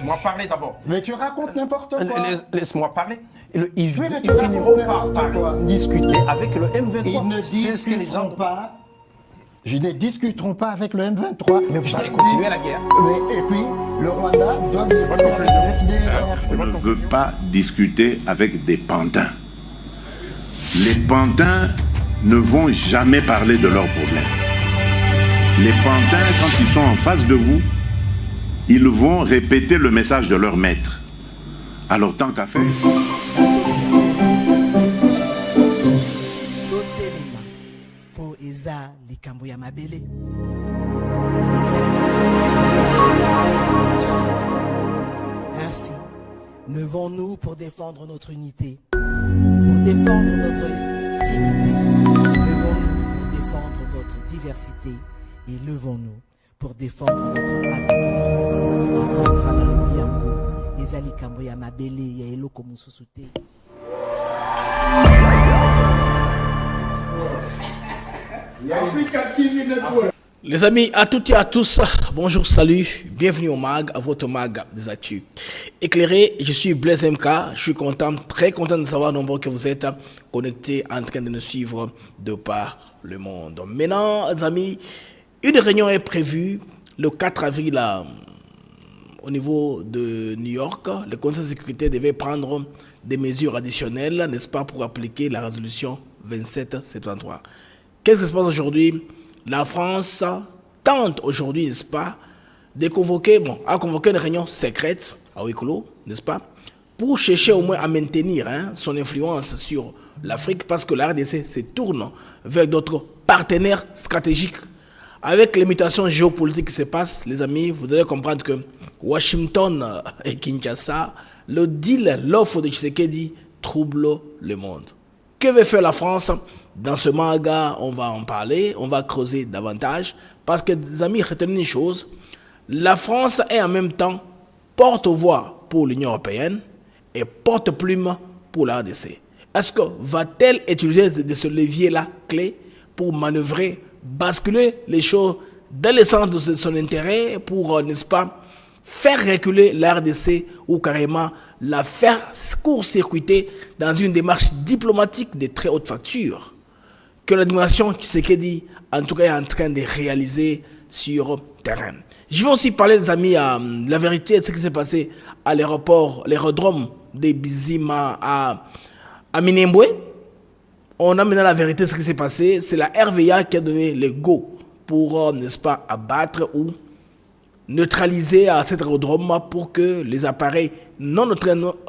Laisse-moi parler d'abord. Mais tu racontes n'importe quoi. Laisse-moi parler. Ils mais tu finiront racontes par n'importe quoi. discuter avec le M23. Ils ne C'est ce que les gens... discuteront pas. Je ne discuteront pas avec le M23. Mais vous allez continuer la guerre. Et puis, le Rwanda doit discuter avec le FDLR. On ne veut pas discuter avec des pantins. Les pantins ne vont jamais parler de leurs problèmes. Les pantins, quand ils sont en face de vous, ils vont répéter le message de leur maître. Alors, tant qu'à faire... Ainsi, levons-nous pour défendre notre unité, pour défendre notre dignité. Levons-nous pour défendre notre diversité et levons-nous pour défendre notre avenir. Les amis, à toutes et à tous, bonjour, salut, bienvenue au MAG, à votre MAG des actus éclairé. Je suis Blaise MK, je suis content, très content de savoir nombreux que vous êtes connectés en train de nous suivre de par le monde. Maintenant, les amis, une réunion est prévue le 4 avril au niveau de New York. Le Conseil de sécurité devait prendre des mesures additionnelles, n'est-ce pas, pour appliquer la résolution 2773. Qu'est-ce qui se passe aujourd'hui? La France tente aujourd'hui, n'est-ce pas, de convoquer, a convoqué une réunion secrète à huis clos, n'est-ce pas, pour chercher au moins à maintenir son influence sur l'Afrique, parce que la RDC se tourne vers d'autres partenaires stratégiques. Avec les mutations géopolitiques qui se passent, les amis, vous devez comprendre que Washington et Kinshasa, le deal, l'offre de Tshisekedi trouble le monde. Que veut faire la France? Dans ce manga, on va en parler, on va creuser davantage, parce que, les amis, retenez une chose, la France est en même temps porte-voix pour l'Union européenne et porte-plume pour la RDC. Est-ce que va-t-elle utiliser de ce levier-là clé pour manœuvrer, basculer les choses dans le sens de son intérêt pour, n'est-ce pas, faire reculer la RDC ou carrément la faire court-circuiter dans une démarche diplomatique de très haute facture que l'administration Tshisekedi, en tout cas, est en train de réaliser sur terrain. Je vais aussi parler, les amis, la vérité de ce qui s'est passé à l'aérodrome de Bizima à Minembwe. On a maintenant la vérité de ce qui s'est passé. C'est la RVA qui a donné le go pour, n'est-ce pas, abattre ou neutraliser à cet aérodrome pour que les appareils non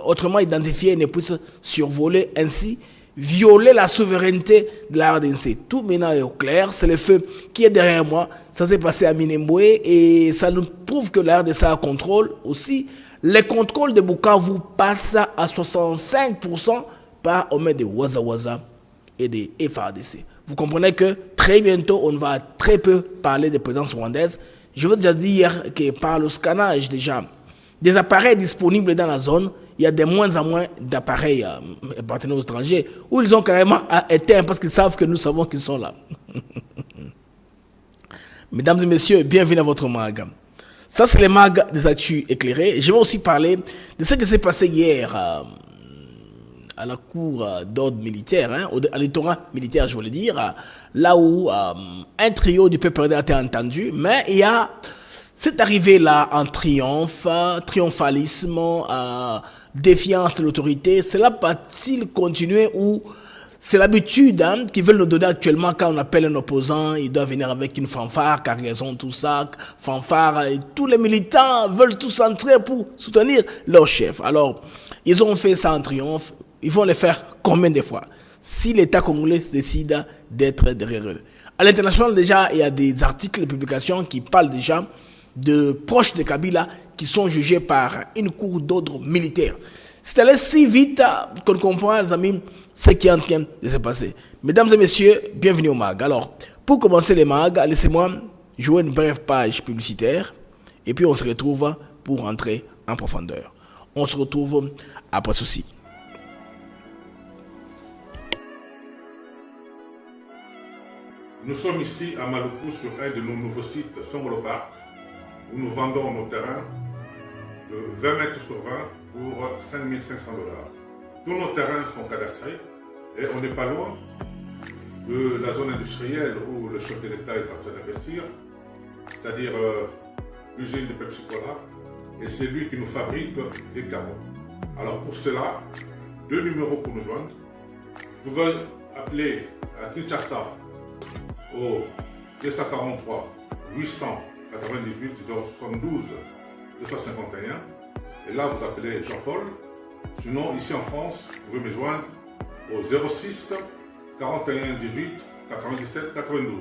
autrement identifiés ne puissent survoler, ainsi violer la souveraineté de la RDC. Tout maintenant est au clair, c'est le feu qui est derrière moi. Ça s'est passé à Minembwe et ça nous prouve que la RDC a contrôle aussi. Les contrôles de Bukavu passent à 65% par Omed de Waza et de FARDC. Vous comprenez que très bientôt, on va très peu parler de présence rwandaise. Je veux déjà dire que par le scannage déjà des appareils disponibles dans la zone, il y a de moins en moins d'appareils appartenant aux étrangers où ils ont carrément éteint parce qu'ils savent que nous savons qu'ils sont là. Mesdames et messieurs, bienvenue à votre mag. Ça, c'est le mag des actus éclairés. Je vais aussi parler de ce qui s'est passé hier à la cour d'ordre militaire, à l'électorat militaire, je voulais dire, là où un trio du PPRD a été entendu, mais il y a cette arrivée-là en triomphe, triomphalisme, défiance de l'autorité. Cela va-t-il continuer ou c'est l'habitude qu'ils veulent nous donner actuellement quand on appelle un opposant, il doit venir avec une fanfare, cargaison, tout ça, fanfare, et tous les militants veulent tous entrer pour soutenir leur chef. Alors, ils ont fait ça en triomphe, ils vont le faire combien de fois si l'État congolais décide d'être derrière eux? À l'international, déjà, il y a des articles, des publications qui parlent déjà de proches de Kabila qui sont jugés par une cour d'ordre militaire. C'est allé si vite qu'on comprend, les amis, ce qui est en train de se passer. Mesdames et messieurs, bienvenue au MAG. Alors, pour commencer les MAG, laissez-moi jouer une brève page publicitaire et puis on se retrouve pour entrer en profondeur. On se retrouve après ceci. Nous sommes ici à Maluku sur un de nos nouveaux sites Songolo Park où nous vendons nos terrains de 20 mètres sur 20 pour 5 500 $. Tous nos terrains sont cadastrés et on n'est pas loin de la zone industrielle où le chef de l'État est en train d'investir, c'est-à-dire l'usine de Pepsi Cola, et c'est lui qui nous fabrique des carreaux. Alors pour cela, 2 numéros pour nous joindre. Vous pouvez appeler à Kinshasa au 243 898 072 251. Et là, vous appelez Jean-Paul. Sinon, ici en France, vous pouvez me joindre au 06 41 18 97 92.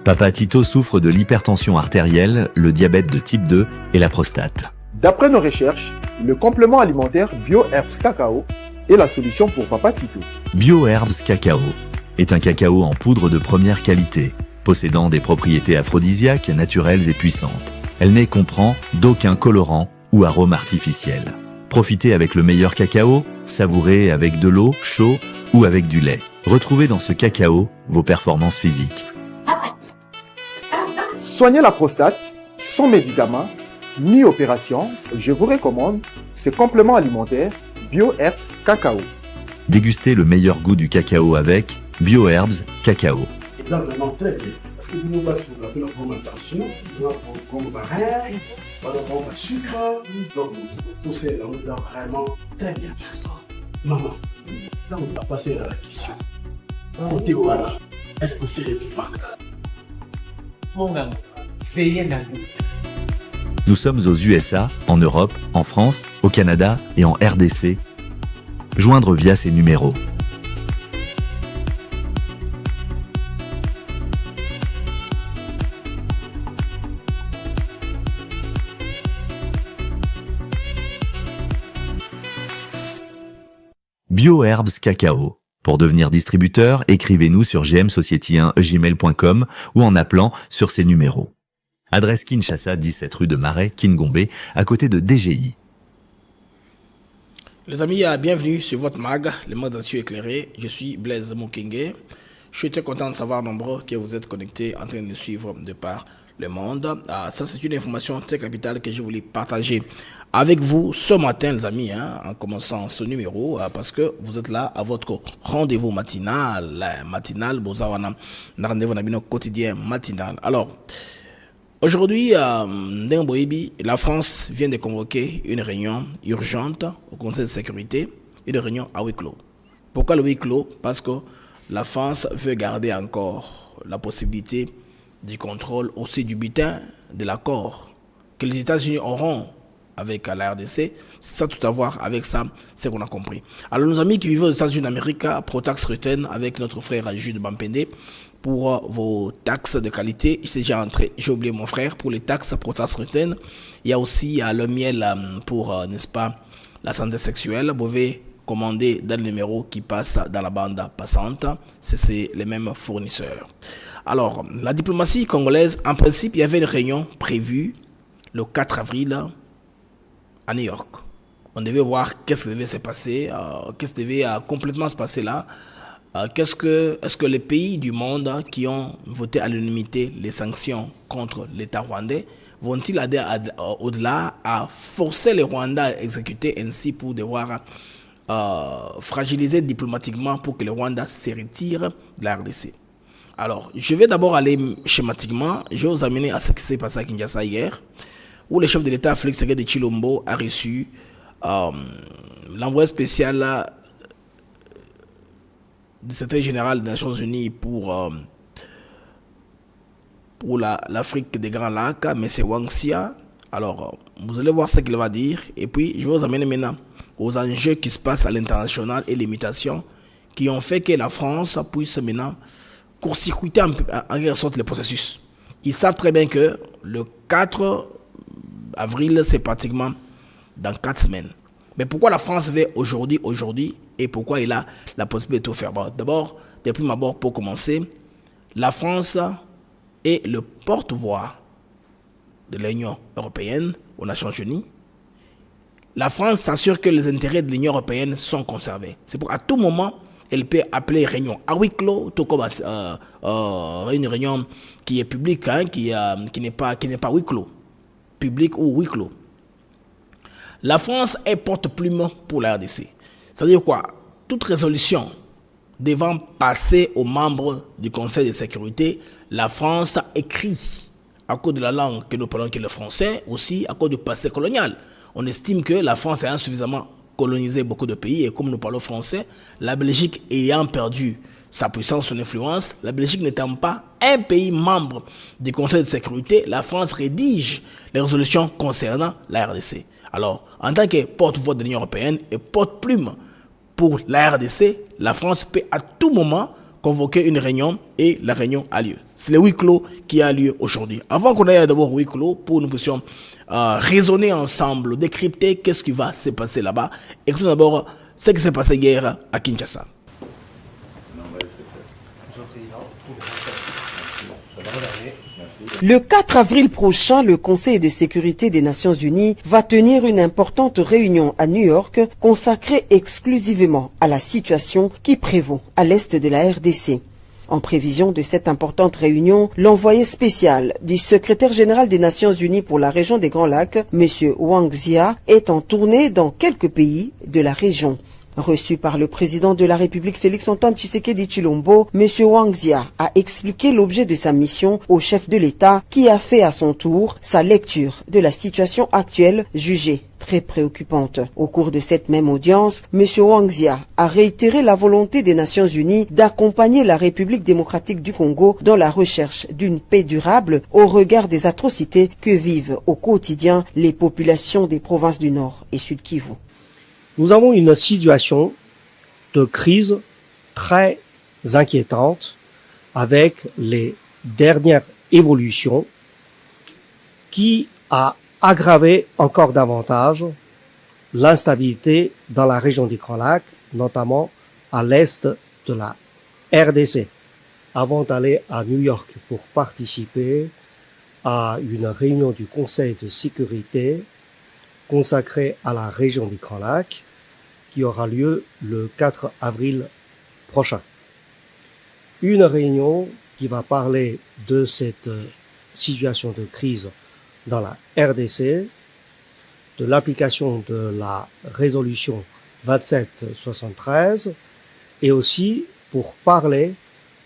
Papa Tito souffre de l'hypertension artérielle, le diabète de type 2 et la prostate. D'après nos recherches, le complément alimentaire BioHerbs Cacao est la solution pour Papa Tito. BioHerbs Cacao est un cacao en poudre de première qualité, possédant des propriétés aphrodisiaques, naturelles et puissantes. Elle ne comprend d'aucun colorant ou arôme artificiel. Profitez avec le meilleur cacao, savourez avec de l'eau, chaud ou avec du lait. Retrouvez dans ce cacao vos performances physiques. Soignez la prostate sans médicaments ni opération. Je vous recommande ce complément alimentaire BioHerbs Cacao. Dégustez le meilleur goût du cacao avec BioHerbs Cacao. C'est vraiment très bien. Parce que nous passons la fermentation, nous avons comme barrage, nous avons le sucre, donc tout ça, nous avons vraiment très bien. Maman, là on va passer à la question. Côté Ouala, est-ce que c'est les divacres? Mon gars, veillez dans vous. Nous sommes aux USA, en Europe, en France, au Canada et en RDC. Joindre via ces numéros. BioHerbs Cacao. Pour devenir distributeur, écrivez-nous sur gmsociety1gmail.com ou en appelant sur ces numéros. Adresse Kinshasa, 17 rue de Marais, Kingombe, à côté de DGI. Les amis, bienvenue sur votre mag, le mag d'actu éclairé. Je suis Blaise Mokenge. Je suis très content de savoir nombreux que vous êtes connectés en train de nous suivre de par le monde. Ça, c'est une information très capitale que je voulais partager avec vous ce matin, les amis, en commençant ce numéro, parce que vous êtes là à votre rendez-vous matinal, rendez-vous quotidien matinal. Alors, aujourd'hui, la France vient de convoquer une réunion urgente au Conseil de sécurité, une réunion à huis clos. Pourquoi le huis clos? Parce que la France veut garder encore la possibilité du contrôle aussi du butin de l'accord que les États-Unis auront avec la RDC. Ça tout à voir avec ça, c'est qu'on a compris. Alors nos amis qui vivent aux États-Unis d'Amérique, Protax Return avec notre frère Jude Bampende pour vos taxes de qualité. C'est déjà entré, j'ai oublié mon frère, pour les taxes Protax Return. Il y a aussi le miel pour, n'est-ce pas, la santé sexuelle. Vous pouvez commander dans le numéro qui passe dans la bande passante. C'est les mêmes fournisseurs. Alors, la diplomatie congolaise, en principe, il y avait une réunion prévue le 4 avril à New York. On devait voir qu'est-ce qui devait se passer, qu'est-ce qui devait complètement se passer là. Est-ce que les pays du monde qui ont voté à l'unanimité les sanctions contre l'État rwandais vont-ils aller au-delà à forcer les Rwandais à exécuter ainsi pour devoir fragiliser diplomatiquement pour que le Rwanda se retire de la RDC? Alors, je vais d'abord aller schématiquement, je vais vous amener à ce qui s'est passé à Kinshasa hier, où le chef de l'État, Félix Tshisekedi Tshilombo, a reçu l'envoyé spécial du secrétaire général des Nations Unies pour l'Afrique des Grands Lacs, M. Wang Xia. Alors, vous allez voir ce qu'il va dire, et puis je vais vous amener maintenant aux enjeux qui se passent à l'international et les mutations qui ont fait que la France puisse maintenant court-circuiter en quelque sorte le processus. Ils savent très bien que le 4 avril, c'est pratiquement dans 4 semaines. Mais pourquoi la France veut aujourd'hui, et pourquoi il a la possibilité de tout faire? D'abord, depuis d'abord, pour commencer, la France est le porte-voix de l'Union européenne aux Nations Unies, la France s'assure que les intérêts de l'Union européenne sont conservés. C'est pour à tout moment, elle peut appeler réunion à huis clos, tout comme une réunion qui est publique, hein, qui n'est pas huis clos, public ou huis clos. La France est porte-plume pour la RDC. C'est-à-dire quoi? Toute résolution devant passer aux membres du Conseil de sécurité, la France écrit à cause de la langue que nous parlons, qui est le français, aussi à cause du passé colonial. On estime que la France a insuffisamment colonisé beaucoup de pays et comme nous parlons français, la Belgique ayant perdu sa puissance, son influence, la Belgique n'étant pas un pays membre du Conseil de sécurité, la France rédige les résolutions concernant la RDC. Alors, en tant que porte-voix de l'Union européenne et porte-plume pour la RDC, la France peut à tout moment convoquer une réunion et la réunion a lieu. C'est le huis clos qui a lieu aujourd'hui. Avant qu'on aille d'abord au huis clos, pour nous puissions raisonner ensemble, décrypter qu'est-ce qui va se passer là-bas. Écoutons d'abord ce qui s'est passé hier à Kinshasa. Le 4 avril prochain, le Conseil de sécurité des Nations Unies va tenir une importante réunion à New York consacrée exclusivement à la situation qui prévaut à l'est de la RDC. En prévision de cette importante réunion, l'envoyé spécial du secrétaire général des Nations Unies pour la région des Grands Lacs, M. Wang Zia, est en tournée dans quelques pays de la région. Reçu par le président de la République Félix-Antoine Tshisekedi Tshilombo, M. Wang Zia a expliqué l'objet de sa mission au chef de l'État qui a fait à son tour sa lecture de la situation actuelle jugée très préoccupante. Au cours de cette même audience, M. Wang Zia a réitéré la volonté des Nations Unies d'accompagner la République démocratique du Congo dans la recherche d'une paix durable au regard des atrocités que vivent au quotidien les populations des provinces du Nord et Sud Kivu. Nous avons une situation de crise très inquiétante avec les dernières évolutions qui a aggravé encore davantage l'instabilité dans la région des Grands Lacs, notamment à l'est de la RDC. Avant d'aller à New York pour participer à une réunion du Conseil de sécurité consacrée à la région des Grands Lacs, qui aura lieu le 4 avril prochain. Une réunion qui va parler de cette situation de crise dans la RDC, de l'application de la résolution 2773 et aussi pour parler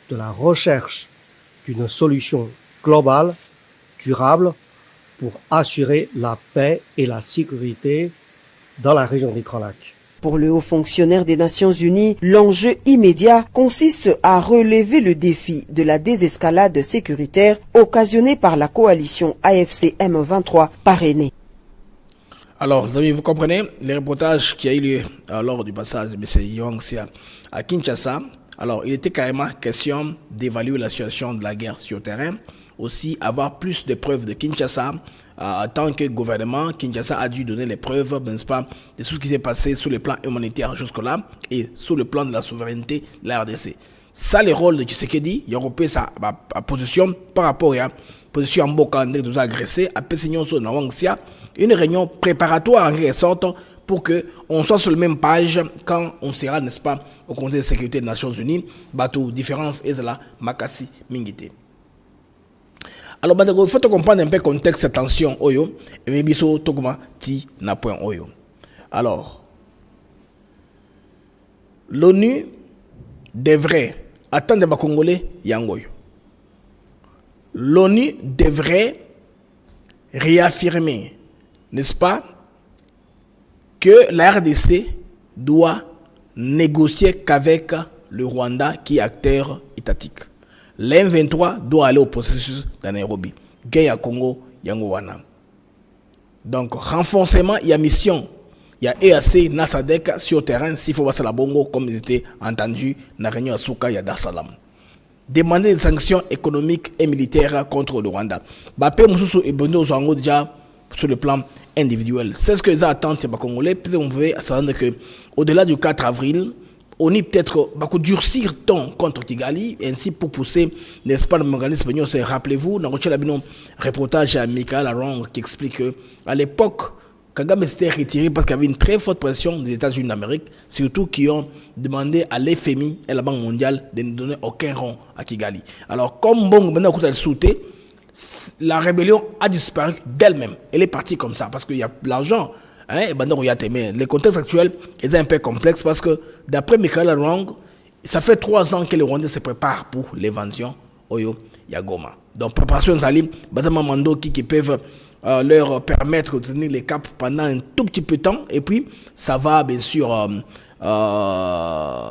de la recherche d'une solution globale, durable, pour assurer la paix et la sécurité dans la région des Grands Lacs. Pour le haut fonctionnaire des Nations Unies, l'enjeu immédiat consiste à relever le défi de la désescalade sécuritaire occasionnée par la coalition AFC M23 parrainée. Alors, les amis, vous comprenez les reportages qui a eu lieu lors du passage de M. Wang Zia à Kinshasa. Alors, il était carrément question d'évaluer la situation de la guerre sur le terrain, aussi avoir plus de preuves de Kinshasa. En tant que gouvernement, Kinshasa a dû donner les preuves, n'est-ce pas, de tout ce qui s'est passé sur le plan humanitaire jusque-là et sur le plan de la souveraineté de la RDC. Ça, le rôle de Tshisekedi, il a repris sa position par rapport à la position en Bokandé de nous agresser, à Pessignon sur Wang Zia, une réunion préparatoire en quelque sorte pour qu'on soit sur la même page quand on sera, n'est-ce pas, au Conseil de sécurité des Nations Unies, bateau différence et la Makassi Mingité. Alors, il faut comprendre un peu le contexte de tension. Et biso tokuma ti na point oyo. Alors, l'ONU devrait attendre les Congolais yangoyo. L'ONU devrait réaffirmer, n'est-ce pas, que la RDC doit négocier qu'avec le Rwanda qui est acteur étatique. L'M23 doit aller au processus de Nairobi. Guerre à Congo, Yangowana. Donc, renforcement, il y a mission. Il y a EAC, Nasadek sur le terrain, s'il faut voir la bongo, comme ils étaient entendus dans la réunion à Souka, il y a Dar Salam. Demander des sanctions économiques et militaires contre le Rwanda. Bapé Moussou et Bendo Zango déjà sur le plan individuel. C'est ce que les attentes des Congolais. Peut-être on pouvait s'attendre qu'au-delà du 4 avril, on y peut-être beaucoup durcir ton contre Kigali, ainsi pour pousser, n'est-ce pas, le mécanisme. Rappelez-vous, dans le reportage à Michael Arong qui explique qu'à l'époque, Kagame s'était retiré parce qu'il y avait une très forte pression des États-Unis d'Amérique, surtout qui ont demandé à l'FMI et la Banque mondiale de ne donner aucun rond à Kigali. Alors, comme Bongo maintenant a sauté, la rébellion a disparu d'elle-même. Elle est partie comme ça parce qu'il y a l'argent. Les contextes actuels est un peu complexe parce que d'après Michael Arong, ça fait 3 ans que les Rwandais se préparent pour l'invasion Oyo Yagoma. Donc, préparation Zalim, Bazama Mando qui peuvent leur permettre de tenir les caps pendant un tout petit peu de temps et puis ça va bien sûr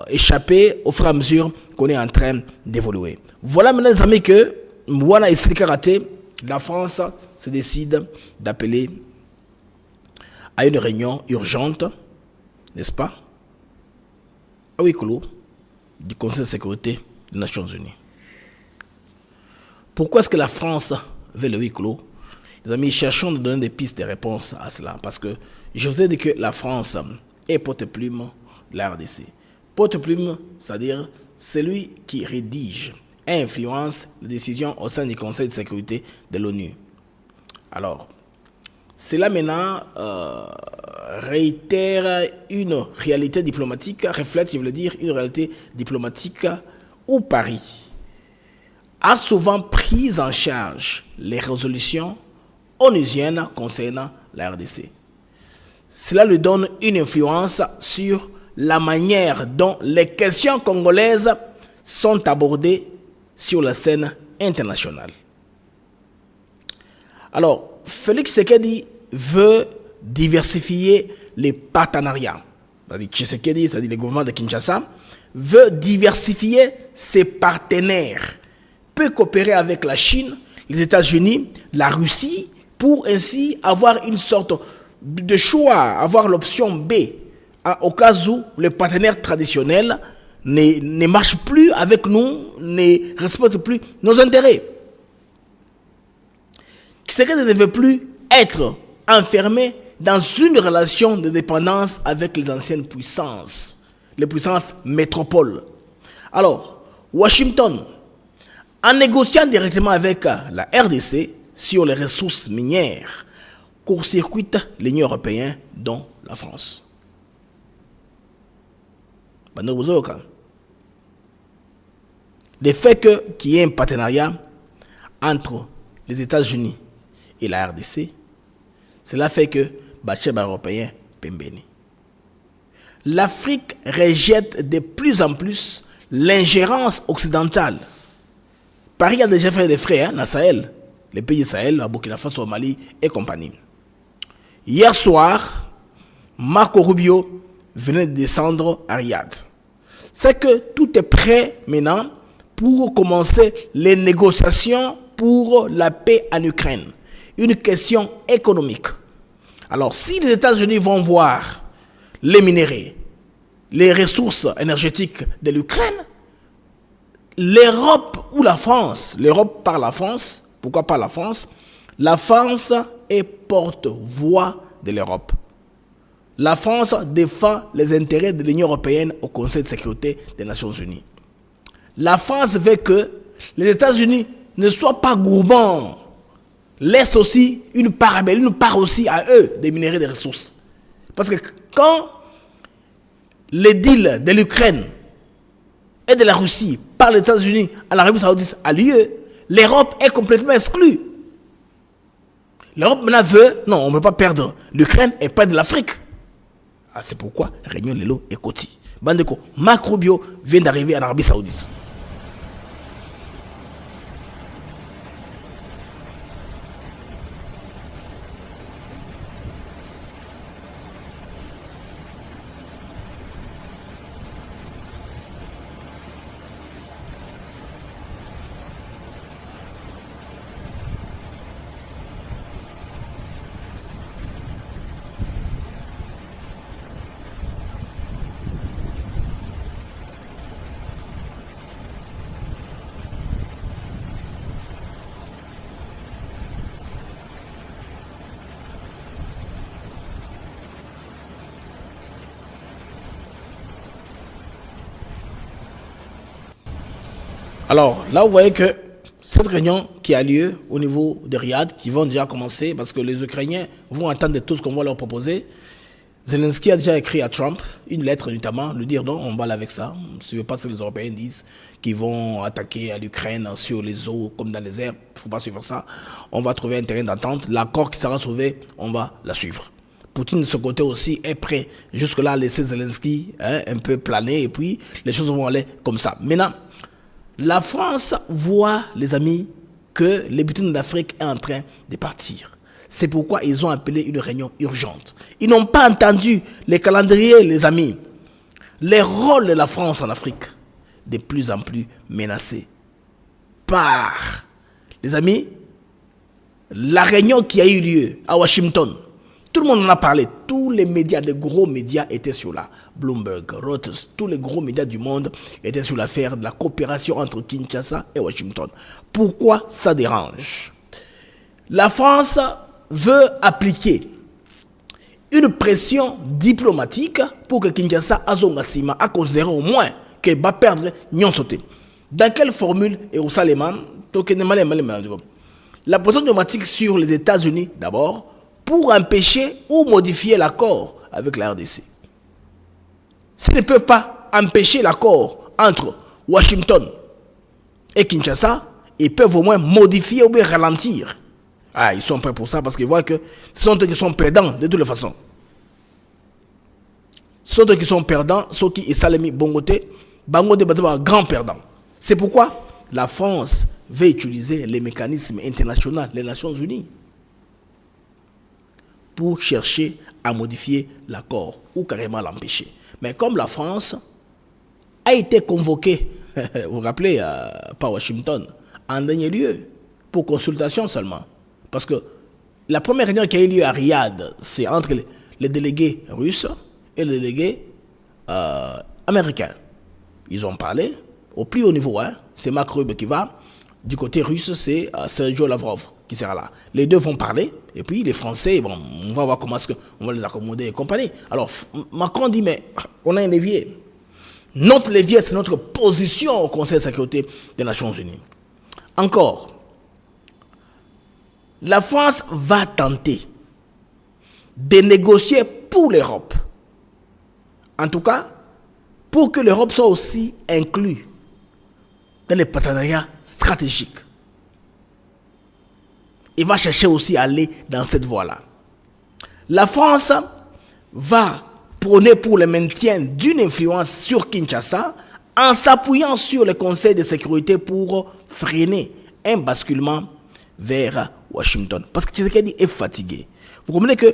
échapper au fur et à mesure qu'on est en train d'évoluer. Voilà maintenant les amis que Mwana et Karaté, la France se décide d'appeler à une réunion urgente, n'est-ce pas, à huis clos du Conseil de sécurité des Nations Unies. Pourquoi est-ce que la France veut le huis clos? Les amis, cherchons de donner des pistes de réponse à cela. Parce que je vous ai dit que la France est porte-plume de la RDC. Porte-plume, c'est-à-dire celui qui rédige et influence les décisions au sein du Conseil de sécurité de l'ONU. Alors, cela maintenant réitère une réalité diplomatique, reflète, je voulais dire, une réalité diplomatique où Paris a souvent pris en charge les résolutions onusiennes concernant la RDC. Cela lui donne une influence sur la manière dont les questions congolaises sont abordées sur la scène internationale. Alors, Félix Tshisekedi veut diversifier les partenariats. Tshisekedi, c'est-à-dire le gouvernement de Kinshasa, veut diversifier ses partenaires, peut coopérer avec la Chine, les États-Unis, la Russie, pour ainsi avoir une sorte de choix, avoir l'option B, au cas où les partenaires traditionnels ne marchent plus avec nous, ne respectent plus nos intérêts. Tshisekedi ne veut plus être enfermé dans une relation de dépendance avec les anciennes puissances, les puissances métropoles. Alors, Washington, en négociant directement avec la RDC sur les ressources minières, court-circuite l'Union européenne, dont la France. Le fait qu'il y ait un partenariat entre les États-Unis et la RDC, cela fait que Bacheba européen Pembeni. L'Afrique rejette de plus en plus l'ingérence occidentale. Paris a déjà fait des frais dans Sahel, les pays du Sahel, à Burkina Faso, au Mali et compagnie. Hier soir, Marco Rubio venait de descendre à Riyad. C'est que tout est prêt maintenant pour commencer les négociations pour la paix en Ukraine. Une question économique. Alors, si les États-Unis vont voir les minéraux, les ressources énergétiques de l'Ukraine, l'Europe ou la France, l'Europe par la France, pourquoi pas la France? La France est porte-voix de l'Europe. La France défend les intérêts de l'Union européenne au Conseil de sécurité des Nations Unies. La France veut que les États-Unis ne soient pas gourmands, laissent aussi une part aussi à eux des minéraux et des ressources. Parce que quand les deals de l'Ukraine et de la Russie par les États-Unis à l'Arabie Saoudite a lieu, l'Europe est complètement exclue. L'Europe maintenant veut, non, on ne peut pas perdre l'Ukraine et pas de l'Afrique. Ah, c'est pourquoi Réunion Lelo et Koti. Bandeko, Marc Rubio vient d'arriver en Arabie Saoudite. Alors, là, vous voyez que cette réunion qui a lieu au niveau de Riyad, qui vont déjà commencer, parce que les Ukrainiens vont attendre tout ce qu'on va leur proposer. Zelensky a déjà écrit à Trump une lettre notamment, lui dire non, on va aller avec ça. Si ne veut pas ce que les Européens disent, qu'ils vont attaquer à l'Ukraine sur les eaux comme dans les airs, il ne faut pas suivre ça. On va trouver un terrain d'entente. L'accord qui sera trouvé, on va la suivre. Poutine de ce côté aussi est prêt jusque-là à laisser Zelensky un peu planer et puis les choses vont aller comme ça. Maintenant, la France voit, les amis, que les butins d'Afrique est en train de partir. C'est pourquoi ils ont appelé une réunion urgente. Ils n'ont pas entendu les calendriers, les amis. Les rôles de la France en Afrique, de plus en plus menacés par, les amis, la réunion qui a eu lieu à Washington. Tout le monde en a parlé. Tous les médias, les gros médias étaient sur là. Bloomberg, Reuters, tous les gros médias du monde étaient sur l'affaire de la coopération entre Kinshasa et Washington. Pourquoi ça dérange? La France veut appliquer une pression diplomatique pour que Kinshasa azongasima a considéré au moins qu'elle va perdre Nyon sauté. Dans quelle formule et où ça les man? La pression diplomatique sur les États-Unis d'abord pour empêcher ou modifier l'accord avec la RDC. S'ils ne peuvent pas empêcher l'accord entre Washington et Kinshasa, ils peuvent au moins modifier ou bien ralentir. Ah, ils sont prêts pour ça parce qu'ils voient que ce sont eux qui sont perdants de toutes les façons. Ce sont eux qui sont perdants, ceux qui sont les bongoté, bangoté, grand perdant. C'est pourquoi la France veut utiliser les mécanismes internationaux, les Nations Unies, pour chercher à modifier l'accord ou carrément l'empêcher. Mais comme la France a été convoquée, vous vous rappelez, par Washington, en dernier lieu, pour consultation seulement. Parce que la première réunion qui a eu lieu à Riyad, c'est entre les délégués russes et les délégués américains. Ils ont parlé au plus haut niveau. C'est Mark Rutte qui va. Du côté russe, c'est Sergio Lavrov qui sera là. Les deux vont parler. Et puis les Français, bon, on va voir comment est-ce qu'on va les accommoder et compagnie. Alors Macron dit, mais on a un levier. Notre levier, c'est notre position au Conseil de sécurité des Nations Unies. Encore, la France va tenter de négocier pour l'Europe. En tout cas, pour que l'Europe soit aussi inclue dans les partenariats stratégiques. Il va chercher aussi à aller dans cette voie-là. La France va prôner pour le maintien d'une influence sur Kinshasa en s'appuyant sur le Conseil de sécurité pour freiner un basculement vers Washington. Parce que Tshisekedi est fatigué. Vous comprenez que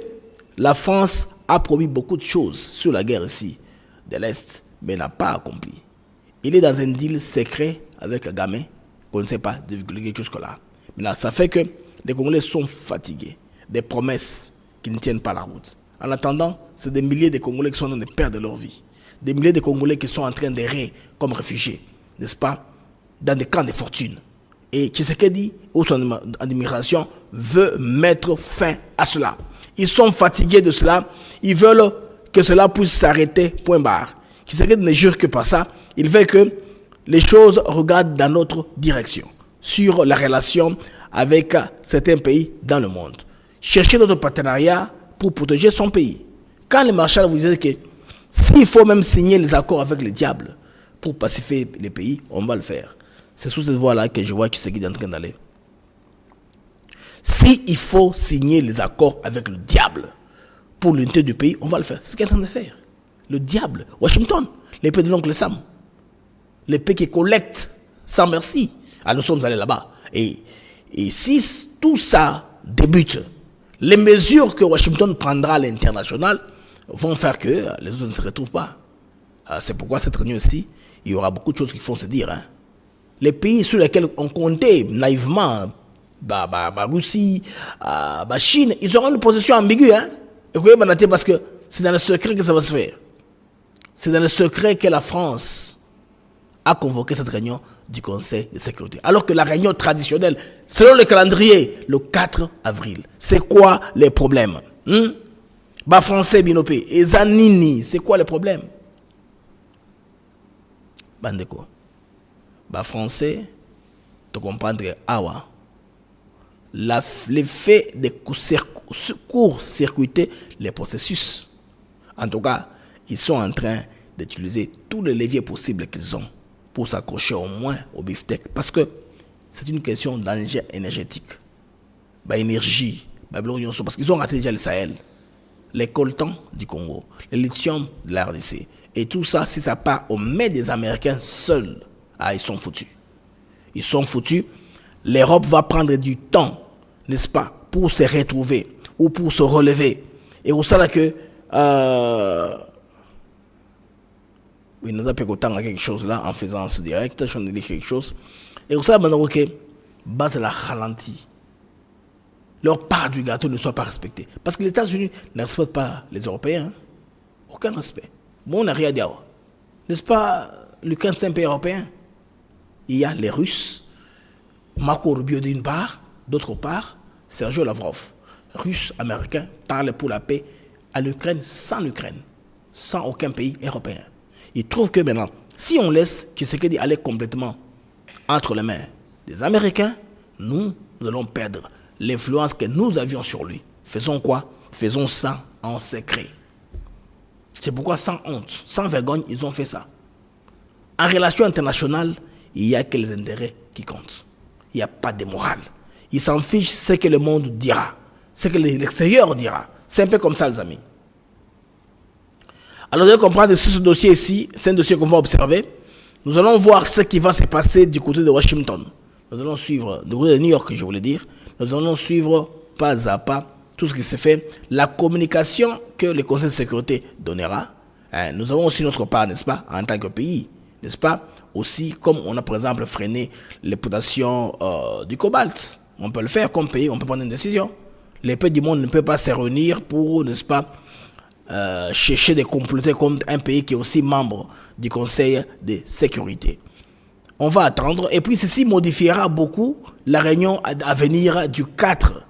la France a promis beaucoup de choses sur la guerre ici de l'Est, mais n'a pas accompli. Il est dans un deal secret avec Kagame qu'on ne sait pas divulguer jusque-là. Mais là, ça fait que les Congolais sont fatigués des promesses qui ne tiennent pas la route. En attendant, c'est des milliers de Congolais qui sont en train de perdre leur vie. Des milliers de Congolais qui sont en train d'errer comme réfugiés, n'est-ce pas, dans des camps de fortune. Et Tshisekedi, ou son administration, veut mettre fin à cela. Ils sont fatigués de cela. Ils veulent que cela puisse s'arrêter, point barre. Tshisekedi ne jure que par ça. Il veut que les choses regardent dans notre direction, sur la relation avec certains pays dans le monde. Chercher notre partenariat pour protéger son pays. Quand les Marshall vous disent que s'il faut même signer les accords avec le diable pour pacifier les pays, on va le faire. C'est sous cette voie-là que je vois Tshisekedi en train d'aller. S'il faut signer les accords avec le diable pour l'unité du pays, on va le faire. C'est ce qu'il est en train de faire. Le diable, Washington, l'épée de l'oncle Sam. L'épée qui collecte sans merci. Alors nous sommes allés là-bas. Et si tout ça débute, les mesures que Washington prendra à l'international vont faire que les autres ne se retrouvent pas. C'est pourquoi cette réunion-ci, il y aura beaucoup de choses qui font se dire. Les pays sur lesquels on comptait naïvement, Russie, Chine, ils auront une position ambiguë. Parce que c'est dans le secret que ça va se faire. C'est dans le secret que la France a convoqué cette réunion du Conseil de sécurité. Alors que la réunion traditionnelle, selon le calendrier, le 4 avril. C'est quoi les problèmes? Français, Binopé, et Zanini, c'est quoi les problèmes? Bandeko. bah, français, de comprendre awa. L'effet de court-circuiter les processus. En tout cas, ils sont en train d'utiliser tous les leviers possibles qu'ils ont pour s'accrocher au moins au beefsteak. Parce que c'est une question d'enjeu énergétique. Bah, énergie, parce qu'ils ont raté déjà le Sahel, les coltans du Congo, le lithium de la RDC. Et tout ça, si ça part aux mains des Américains seuls, ils sont foutus. Ils sont foutus. L'Europe va prendre du temps, n'est-ce pas, pour se retrouver ou pour se relever. Et au sein que oui, nous avons autant quelque chose là en faisant ce direct, je dis quelque chose. Et au sein maintenant que base la ralentie. Leur part du gâteau ne soit pas respectée. Parce que les États-Unis ne respectent pas les Européens. Aucun respect. Bon, on n'a rien à dire. N'est-ce pas, l'Ukraine, c'est un pays européen. Il y a les Russes, Marco Rubio d'une part, d'autre part, Sergio Lavrov, russe, américain, parle pour la paix à l'Ukraine, sans aucun pays européen. Il trouve que maintenant, si on laisse Tshisekedi aller complètement entre les mains des Américains, nous allons perdre l'influence que nous avions sur lui. Faisons quoi? Faisons ça en secret. C'est pourquoi sans honte, sans vergogne, ils ont fait ça. En relation internationale, il n'y a que les intérêts qui comptent. Il n'y a pas de morale. Ils s'en fichent ce que le monde dira, ce que l'extérieur dira. C'est un peu comme ça, les amis. Alors, vous devez comprendre que sur ce dossier ici, c'est un dossier qu'on va observer. Nous allons voir ce qui va se passer du côté de Washington. Nous allons suivre, du côté de New York, je voulais dire. Nous allons suivre pas à pas tout ce qui se fait, la communication que le Conseil de sécurité donnera. Nous avons aussi notre part, n'est-ce pas, en tant que pays, n'est-ce pas, aussi comme on a par exemple freiné l'exploitation du cobalt. On peut le faire comme pays, on peut prendre une décision. Les pays du monde ne peuvent pas se réunir pour, n'est-ce pas, chercher de comploter contre un pays qui est aussi membre du Conseil de sécurité. On va attendre, et puis ceci modifiera beaucoup la réunion à venir du 4.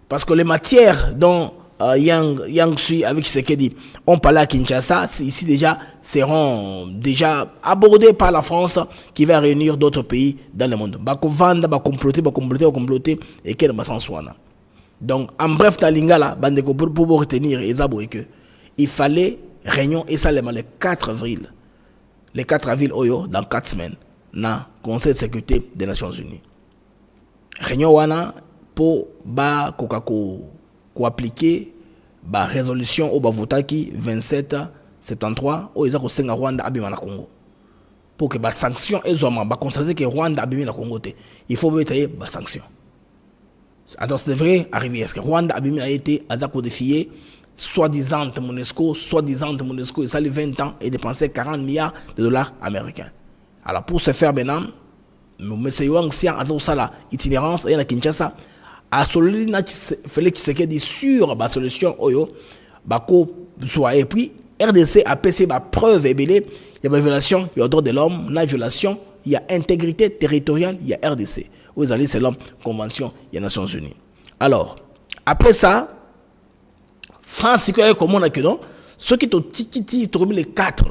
Parce que les matières dont Yang Sui avec Tshisekedi ont parlé à Kinshasa, ici déjà, seront déjà abordées par la France qui va réunir d'autres pays dans le monde. Bako vanda, ba comploter, et qu'elle va s'en soigner. Donc, en bref, dans l'Ingala, pour retenir, il fallait réunion et ça le 4 avril. Le 4 avril, dans 4 semaines, dans le Conseil de sécurité des Nations Unies. Réunion wana pour appliquer la résolution au Bavotaki 2773 au Isako Senga Rwanda abima na Congo. Pour que les sanctions soient constater que Rwanda abima na Congo, il faut mettre les sanctions. Alors c'est vrai arriver est-ce que Rwanda abima a été codifié soi-disant MONUSCO, et ça les 20 ans et dépensé 40 milliards de dollars américains. Alors pour se faire maintenant, M. Wang Xiang a une itinérance et à Kinshasa a solide Félix Tshisekedi sur la solution Oyo et puis RDC a passé la preuve et il y a une violation, il y a droit de l'homme, il y a violation, il y a intégrité territoriale, il y a RDC. Vous allez c'est l'homme convention des Nations Unies. Alors après ça, France comme on a que non, ceux qui ont tikiti trouvé les 4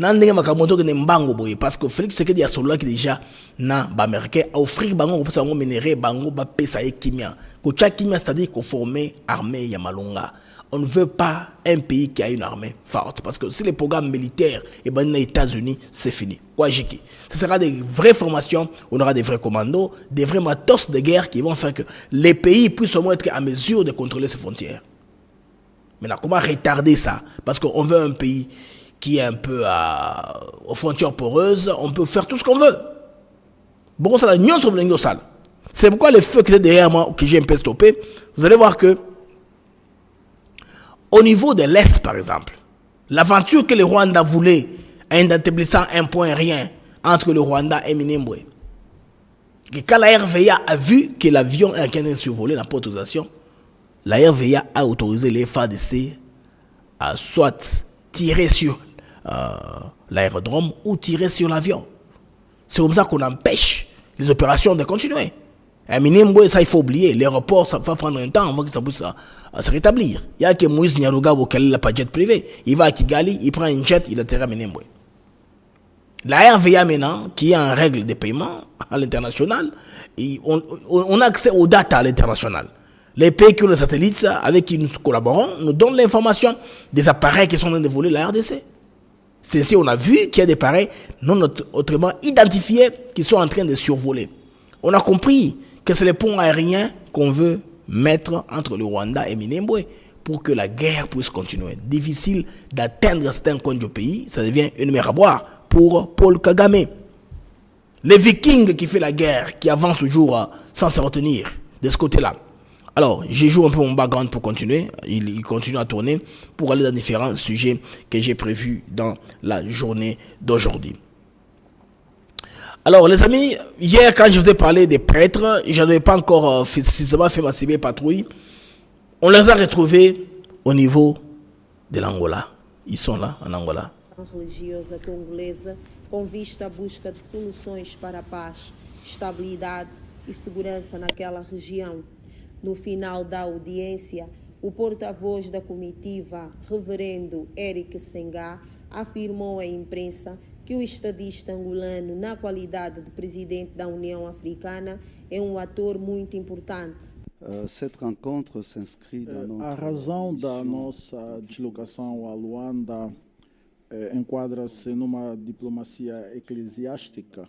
parce que Félix Tshisekedi a solo qui déjà na ba américain offrir bango pour ça on minerai bango ba pesa et kimia ko cha kimia c'est-à-dire qu'on former armée ya malonga. On ne veut pas un pays qui a une armée forte parce que si les programmes militaires et ben les États-Unis c'est fini. Quoi jiki. Ce sera des vraies formations, on aura des vrais commandos, des vrais matos de guerre qui vont faire que les pays puissent au moins être en mesure de contrôler ses frontières. Maintenant comment retarder ça parce qu'on veut un pays qui est un peu aux frontières poreuses, on peut faire tout ce qu'on veut. Bon, ça la nion sur le sale. C'est pourquoi les feux qui étaient derrière moi, que j'ai un peu stoppé, vous allez voir que, au niveau de l'Est, par exemple, l'aventure que le Rwanda voulait, en établissant un point rien entre le Rwanda et Minembwe, que quand la RVA a vu que l'avion américain survolé n'a pas autorisation, la RVA a autorisé les FARDC à soit tirer sur l'aérodrome ou tirer sur l'avion. C'est comme ça qu'on empêche les opérations de continuer. À Minembwe, ça il faut oublier. L'aéroport, ça va prendre un temps avant que ça puisse se rétablir. Il y a que Moïse Nyaruga qui n'a pas de jet privé. Il va à Kigali, il prend une jet, il atterrit à Minembwe. La RVA maintenant, qui est en règle de paiement à l'international, on a accès aux data à l'international. Les pays qui ont les satellites avec qui nous collaborons nous donnent l'information des appareils qui sont en train de voler la RDC. C'est ainsi on a vu qu'il y a des appareils non autrement identifiés qui sont en train de survoler. On a compris que c'est les ponts aériens qu'on veut mettre entre le Rwanda et Minembwe pour que la guerre puisse continuer. Difficile d'atteindre certains coins du pays, ça devient une mer à boire pour Paul Kagame. Les Vikings qui font la guerre, qui avancent toujours sans se retenir de ce côté-là. Alors, je joue un peu mon background pour continuer. Il continue à tourner pour aller dans différents sujets que j'ai prévus dans la journée d'aujourd'hui. Alors, les amis, hier, quand je vous ai parlé des prêtres, je n'avais pas encore suffisamment fait ma cyberpatrouille. On les a retrouvés au niveau de l'Angola. Ils sont là, en Angola. Religiosa congolesa com vista à busca de soluções para a paz, estabilidade e segurança naquela região. No final da audiência, o porta-voz da comitiva, reverendo Eric Senga, afirmou à imprensa que o estadista angolano, na qualidade de presidente da União Africana, é ator muito importante. Cette rencontre s'inscrit dans notre... A razão da nossa deslocação a Luanda enquadra-se numa diplomacia eclesiástica.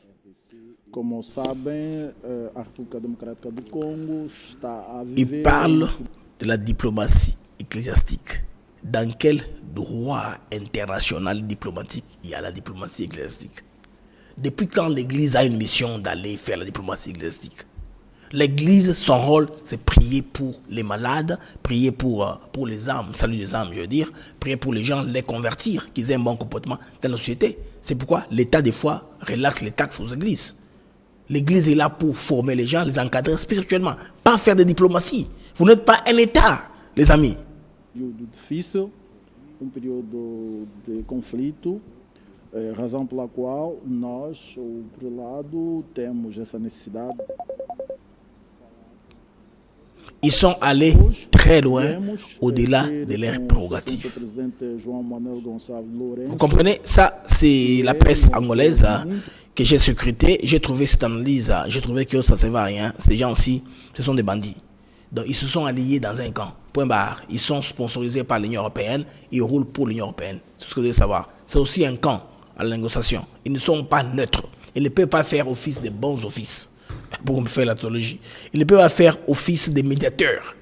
Como sabem, a República Democrática do Congo está a viver... Il parle de la diplomatie ecclésiastique. Dans quel droit international diplomatique il y a la diplomatie ecclésiastique? Depuis quand l'Église a une mission d'aller faire la diplomatie ecclésiastique? L'Église, son rôle, c'est prier pour les malades, prier pour les âmes, salut des âmes, je veux dire, prier pour les gens, les convertir, qu'ils aient un bon comportement dans la société. C'est pourquoi l'État, des fois, relaxe les taxes aux églises. L'Église est là pour former les gens, les encadrer spirituellement, pas faire de diplomatie. Vous n'êtes pas un État, les amis. Período difícil, período de conflito, razão pela qual nós, por um lado, temos essa necessidade. Ils sont allés très loin, au-delà de leurs prérogatives. Vous comprenez? Ça, c'est la presse angolaise que j'ai scrutée. J'ai trouvé cette analyse, j'ai trouvé que ça ne servait à rien. Ces gens-ci, ce sont des bandits. Donc, ils se sont alliés dans un camp. Point barre. Ils sont sponsorisés par l'Union européenne. Ils roulent pour l'Union européenne. C'est ce que vous devez savoir. C'est aussi un camp à la négociation. Ils ne sont pas neutres. Ils ne peuvent pas faire office de bons offices. Pour faire la théologie. Ils ne peuvent pas faire office de médiateurs.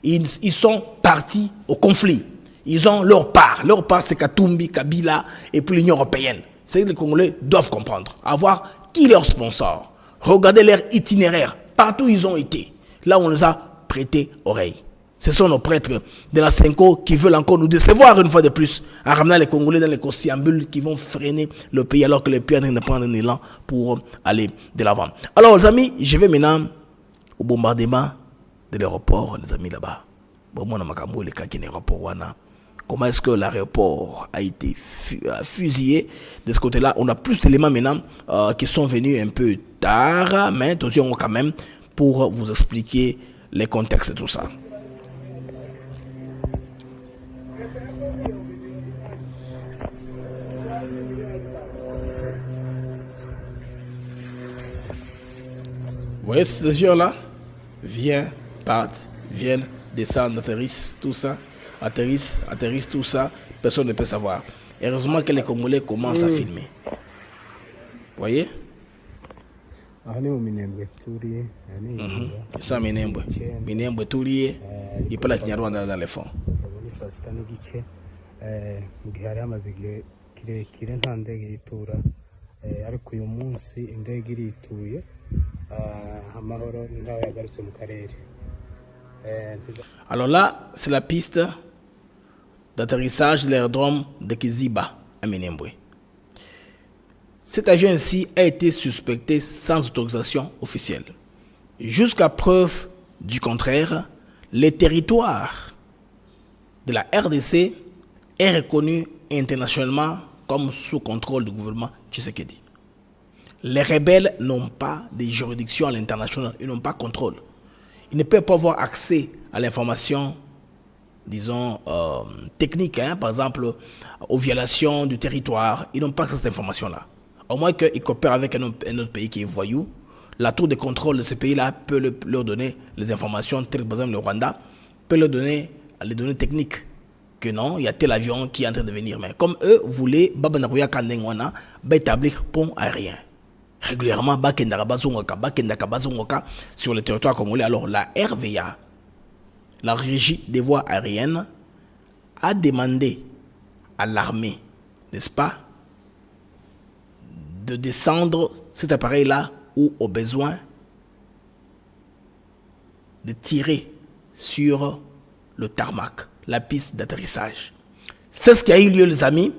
Ils sont partis au conflit. Ils ont leur part. Leur part, c'est Katumbi, Kabila et puis l'Union européenne. C'est ce que les Congolais doivent comprendre. Avoir qui leur sponsor. Regardez leur itinéraire. Partout où ils ont été. Là où on les a prêté oreille. Ce sont nos prêtres de la Senko qui veulent encore nous décevoir une fois de plus en ramenant les Congolais dans les conciliabules qui vont freiner le pays alors que le pays est en train de prendre un élan pour aller de l'avant. Alors les amis, je vais maintenant au bombardement de l'aéroport, les amis là-bas. Comment est-ce que l'aéroport a été fusillé? De ce côté-là, on a plus d'éléments maintenant qui sont venus un peu tard, mais attention quand même pour vous expliquer les contextes et tout ça. Vous voyez ces avions-là? Viennent, partent, viennent, descendent, atterrissent, tout ça. Atterrissent, tout ça. Personne ne peut savoir. Heureusement que les Congolais commencent à filmer. Vous voyez? Ils sont Minembwe. Minembwe, Tourié. Ils parlent avec Nyarwanda dans les fonds. ariko uyu munsi indege irituye amahoro n'aho yagarutse mu karere. Alors là, c'est la piste d'atterrissage de l'aérodrome de Kiziba à Minembwe. Cet avion-ci a été suspecté sans autorisation officielle. Jusqu'à preuve du contraire, le territoire de la RDC est reconnu internationalement comme sous contrôle du gouvernement Tshisekedi. Les rebelles n'ont pas de juridiction à l'international, ils n'ont pas contrôle. Ils ne peuvent pas avoir accès à l'information, disons, technique, par exemple, aux violations du territoire. Ils n'ont pas cette information-là. Au moins qu'ils coopèrent avec un autre pays qui est voyou. La tour de contrôle de ce pays-là peut leur donner les informations, tel que par exemple le Rwanda, peut leur donner les données techniques. Que non, il y a tel avion qui est en train de venir. Mais comme eux voulaient, établir pont aérien. Régulièrement, sur le territoire congolais. Alors la RVA, la Régie des voies aériennes, a demandé à l'armée, n'est-ce pas, de descendre cet appareil-là ou au besoin de tirer sur le tarmac, la piste d'atterrissage. C'est ce qui a eu lieu, les amis,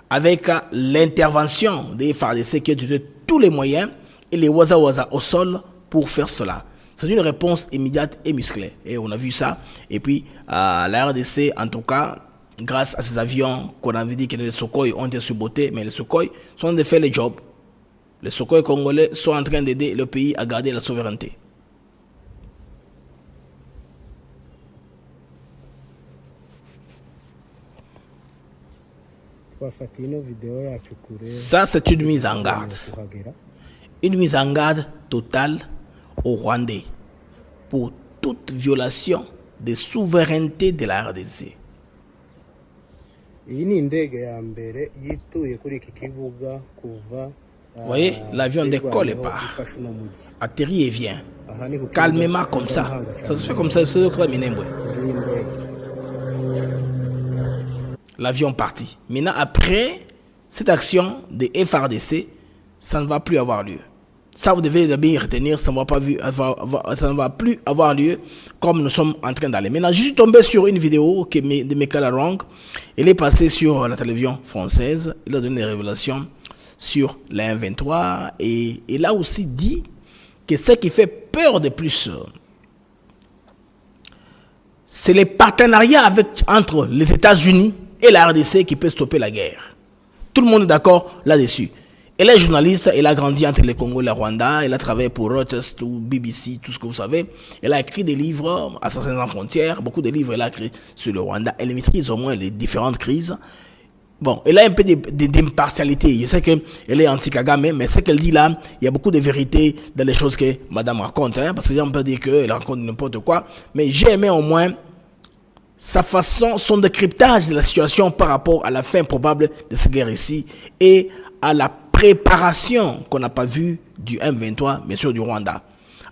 avec l'intervention des FARDC qui ont utilisé tous les moyens et les waza-waza au sol pour faire cela. C'est une réponse immédiate et musclée. Et on a vu ça. Et puis, la RDC, en tout cas, grâce à ces avions qu'on avait dit que les Sukhoi ont été subotés, mais les Sukhoi sont en train de faire le job. Les Sukhoi congolais sont en train d'aider le pays à garder la souveraineté. Ça, c'est une mise en garde. Une mise en garde totale au Rwandais pour toute violation des souverainetés de la RDC. Vous voyez, l'avion décolle et part. Atterrit et vient. Calmement comme ça. Ça se fait comme ça. L'avion parti. Maintenant, après cette action de FARDC, ça ne va plus avoir lieu. Ça, vous devez bien retenir, ça ne va plus avoir lieu comme nous sommes en train d'aller. Maintenant, je suis tombé sur une vidéo de Michael Arong. Elle est passée sur la télévision française. Il a donné des révélations sur la M23. Et il a aussi dit que ce qui fait peur de plus, c'est les partenariats entre les États-Unis et la RDC qui peut stopper la guerre. Tout le monde est d'accord là-dessus. Elle est journaliste, elle a grandi entre le Congo et le Rwanda, elle a travaillé pour Reuters ou BBC, tout ce que vous savez. Elle a écrit des livres, Assassins sans frontières, beaucoup de livres elle a écrit sur le Rwanda. Elle maîtrise au moins les différentes crises. Bon, elle a un peu d'impartialité. Je sais qu'elle est anti-Kagame, mais ce qu'elle dit là, il y a beaucoup de vérité dans les choses que madame raconte. Parce que les gens peuvent dire qu'elle raconte n'importe quoi. Mais j'ai aimé au moins sa façon, son décryptage de la situation par rapport à la fin probable de cette guerre ici et à la préparation qu'on n'a pas vue du M23, bien sûr du Rwanda.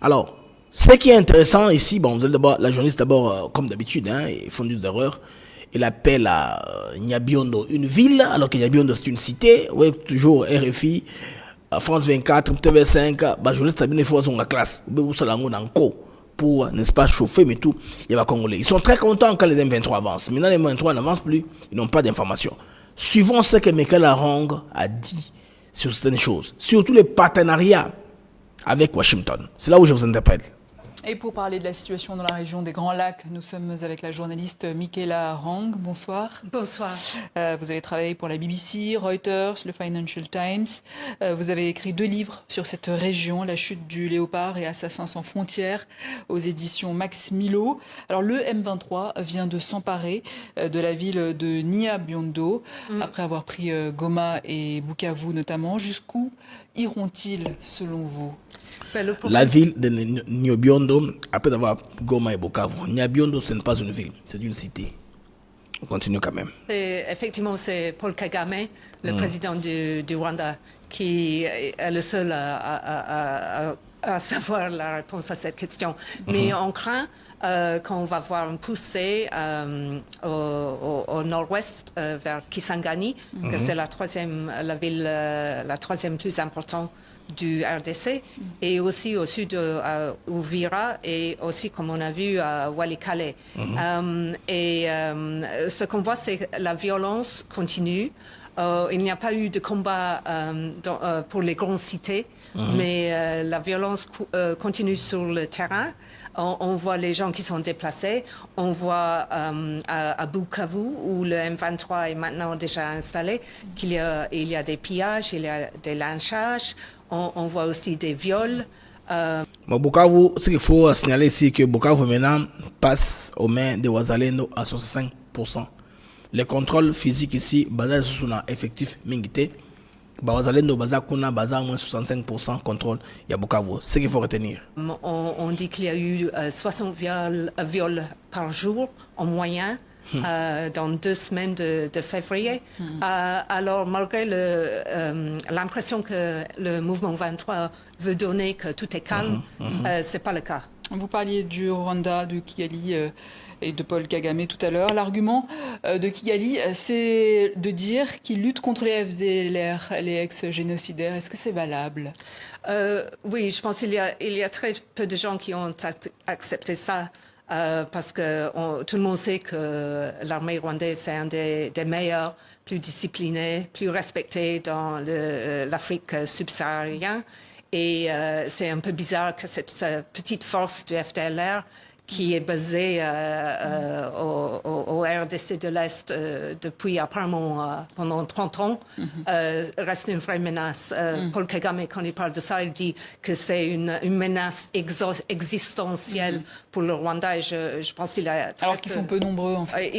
Alors, ce qui est intéressant ici, bon, vous allez d'abord, la journaliste d'abord, comme d'habitude, ils font des erreurs. Elle appelle à Nyabiondo une ville, alors que Nyabiondo c'est une cité. Oui, toujours RFI, France 24, TV5, bah, journaliste a bien fait son classe. Pour, n'est-ce pas, chauffer, mais tout, il va Congolais. Ils sont très contents quand les M23 avancent. Maintenant, les M23 n'avancent plus, ils n'ont pas d'informations. Suivons ce que Michael Arong a dit sur certaines choses, surtout les partenariats avec Washington. C'est là où je vous interpelle. Et pour parler de la situation dans la région des Grands Lacs, nous sommes avec la journaliste Michaela Arong. Bonsoir. Bonsoir. Vous avez travaillé pour la BBC, Reuters, le Financial Times. Vous avez écrit 2 livres sur cette région, La chute du léopard et Assassins sans frontières, aux éditions Max Milo. Alors le M23 vient de s'emparer de la ville de Nyabiondo, après avoir pris Goma et Bukavu notamment. Jusqu'où iront-ils selon vous ? La ville de Nyabiondo, après avoir Goma et Bukavu, Nyabiondo, ce n'est pas une ville, c'est une cité. On continue quand même. Effectivement, c'est Paul Kagame, le président du Rwanda, qui est le seul à savoir la réponse à cette question. Mais on craint qu'on va voir une poussée au nord-ouest vers Kisangani, que c'est la ville la troisième plus importante du RDC, et aussi au sud Uvira, et aussi, comme on a vu, à Walikale. Ce qu'on voit, c'est que la violence continue. Il n'y a pas eu de combat pour les grandes cités, mais la violence continue sur le terrain. On voit les gens qui sont déplacés. On voit à Bukavu, où le M23 est maintenant déjà installé, qu'il y a des pillages, il y a des lynchages. On voit aussi des viols. Bukavu, ce qu'il faut signaler ici, que Bukavu maintenant passe aux mains des Wazalendo à 65%. Le contrôle physique ici, basé sur un effectif mingité, Bazalendo, Bazakuna, Baza, moins 65% contrôle, il y a Bukavu. C'est ce qu'il faut retenir. On dit qu'il y a eu 60 viols par jour en moyenne. Dans 2 semaines de février. Alors, malgré l'impression que le mouvement 23 veut donner que tout est calme, c'est pas le cas. Vous parliez du Rwanda, de Kigali et de Paul Kagame tout à l'heure. L'argument de Kigali, c'est de dire qu'il lutte contre les FDLR, les ex-génocidaires. Est-ce que c'est valable? Oui, je pense qu'il y a très peu de gens qui ont accepté ça. Parce que tout le monde sait que l'armée rwandaise c'est un des meilleurs, plus disciplinés, plus respectés dans l'Afrique subsaharienne. Et c'est un peu bizarre que cette petite force du FDLR qui est basée au RDC de l'Est depuis apparemment pendant 30 ans, reste une vraie menace. Paul Kagame, quand il parle de ça, il dit que c'est une menace existentielle pour le Rwanda. Et je pense qu'il a... Alors qu'ils sont peu nombreux, en fait.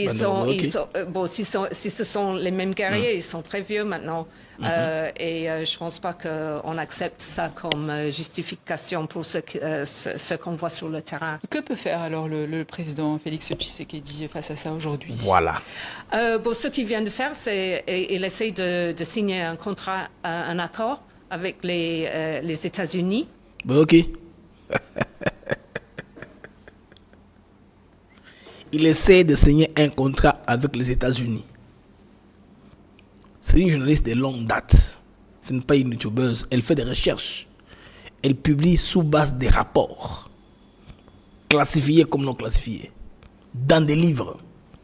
Bon, si ce sont les mêmes guerriers, ils sont très vieux maintenant. Et je pense pas qu'on accepte ça comme justification pour ce qu'on voit sur le terrain. Que peut faire alors le président Félix Tshisekedi face à ça aujourd'hui? Voilà. Ce qu'il vient de faire, c'est il essaie de signer un contrat, un accord avec les États-Unis. Ok. Il essaie de signer un contrat avec les États-Unis. C'est une journaliste de longue date. Ce n'est pas une youtubeuse. Elle fait des recherches. Elle publie sous base des rapports. Classifiés comme non classifiés. Dans des livres.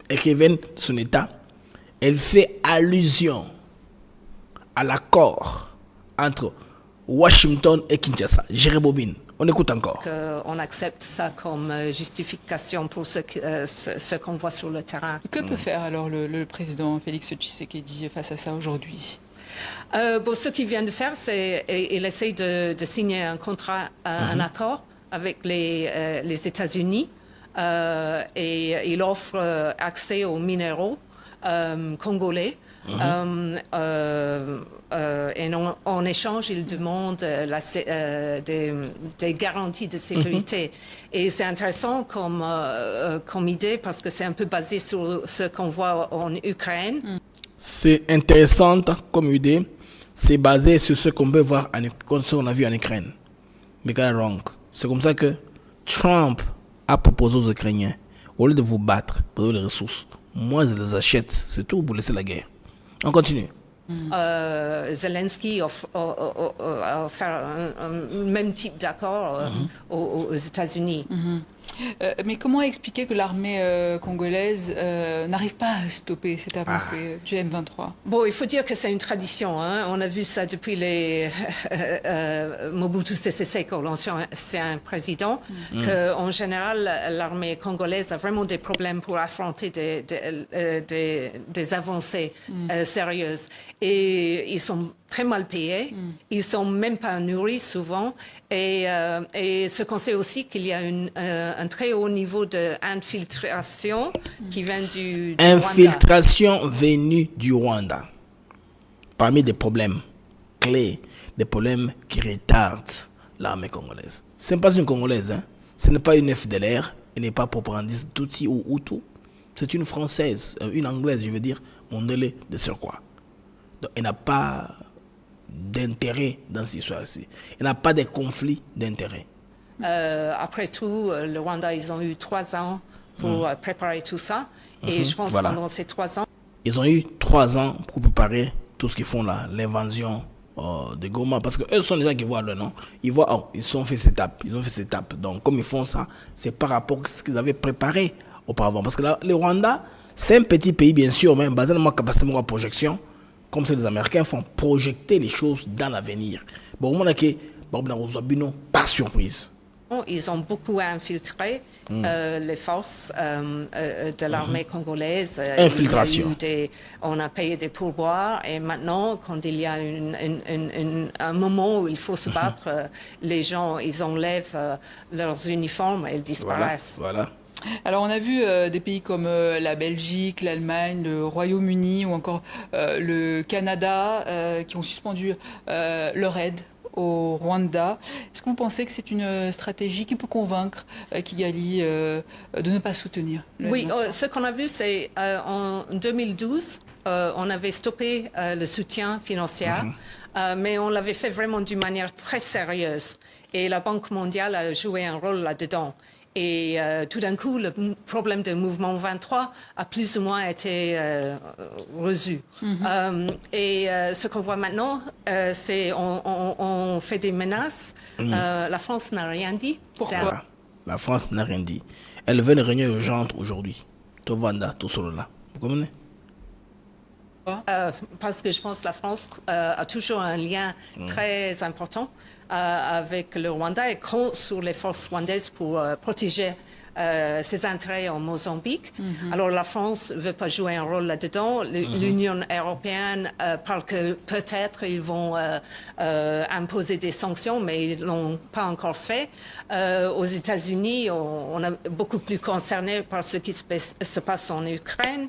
Écrivaine de son état. Elle fait allusion à l'accord entre Washington et Kinshasa. Jéré Bobine. On écoute encore. On accepte ça comme justification pour ce qu'on voit sur le terrain. Que peut faire alors le président Félix Tshisekedi face à ça aujourd'hui? Ce qu'il vient de faire, c'est il essaie de signer un contrat, un accord avec les États-Unis et il offre accès aux minéraux congolais. Et en échange, il demande des garanties de sécurité. Et c'est intéressant comme idée parce que c'est un peu basé sur ce qu'on voit en Ukraine. C'est intéressant comme idée. C'est basé sur ce qu'on peut voir, ce qu'on a vu en Ukraine. Mais quand wrong. C'est comme ça que Trump a proposé aux Ukrainiens, au lieu de vous battre pour les ressources, moi je les achète, c'est tout, pour laisser la guerre. On continue. Zelensky a offert un même type d'accord aux États-Unis. Mais comment expliquer que l'armée congolaise n'arrive pas à stopper cette avancée du M23? Bon, il faut dire que c'est une tradition. On a vu ça depuis les Mobutu Sese Seko, l'ancien président, qu'en général, l'armée congolaise a vraiment des problèmes pour affronter des avancées sérieuses. Et ils sont très mal payés, ils sont même pas nourris souvent, et ce qu'on sait aussi qu'il y a un très haut niveau d'infiltration qui vient du infiltration Rwanda. Venue du Rwanda. Parmi des problèmes clés, des problèmes qui retardent l'armée congolaise. Ce n'est pas une Congolaise, ce n'est pas une FDLR, elle n'est pas propagandiste Tutsi ou Hutu, c'est une Française, une Anglaise, je veux dire, Mondele de surcroît. Donc, elle n'a pas d'intérêt dans cette histoire-ci. Il n'y a pas de conflit d'intérêt. Après tout, le Rwanda, ils ont eu 3 ans pour préparer tout ça. Et je pense que pendant ces 3 ans... Ils ont eu 3 ans pour préparer tout ce qu'ils font là, l'invasion de Goma. Parce qu'eux sont les gens qui voient le nom. Ils voient, ils ont fait cette étape. Donc, comme ils font ça, c'est par rapport à ce qu'ils avaient préparé auparavant. Parce que là, le Rwanda, c'est un petit pays, bien sûr, mais basé sur la capacité de projection. Comme les Américains font projeter les choses dans l'avenir. Bon, on a que pas surprise. Ils ont beaucoup infiltré les forces de l'armée congolaise. Infiltration. On a payé des pourboires et maintenant, quand il y a un moment où il faut se battre, les gens, ils enlèvent leurs uniformes et ils disparaissent. Voilà. Alors on a vu des pays comme la Belgique, l'Allemagne, le Royaume-Uni ou encore le Canada qui ont suspendu leur aide au Rwanda. Est-ce que vous pensez que c'est une stratégie qui peut convaincre Kigali de ne pas soutenir le Oui, M23? ce qu'on a vu, c'est en 2012, on avait stoppé le soutien financier, mais on l'avait fait vraiment d'une manière très sérieuse. Et la Banque mondiale a joué un rôle là-dedans. Et tout d'un coup, le problème du mouvement 23 a plus ou moins été résolu. Et ce qu'on voit maintenant, c'est on fait des menaces. La France n'a rien dit. Pourquoi la France n'a rien dit? Elle veut une réunion urgente aujourd'hui. Tovanda, tout solo là. Vous comprenez? Parce que je pense que la France a toujours un lien très important avec le Rwanda et compte sur les forces rwandaises pour protéger ses intérêts en Mozambique. Alors la France ne veut pas jouer un rôle là-dedans. L'Union européenne parle que peut-être ils vont imposer des sanctions, mais ils ne l'ont pas encore fait. Aux États-Unis, on est beaucoup plus concerné par ce qui se passe en Ukraine.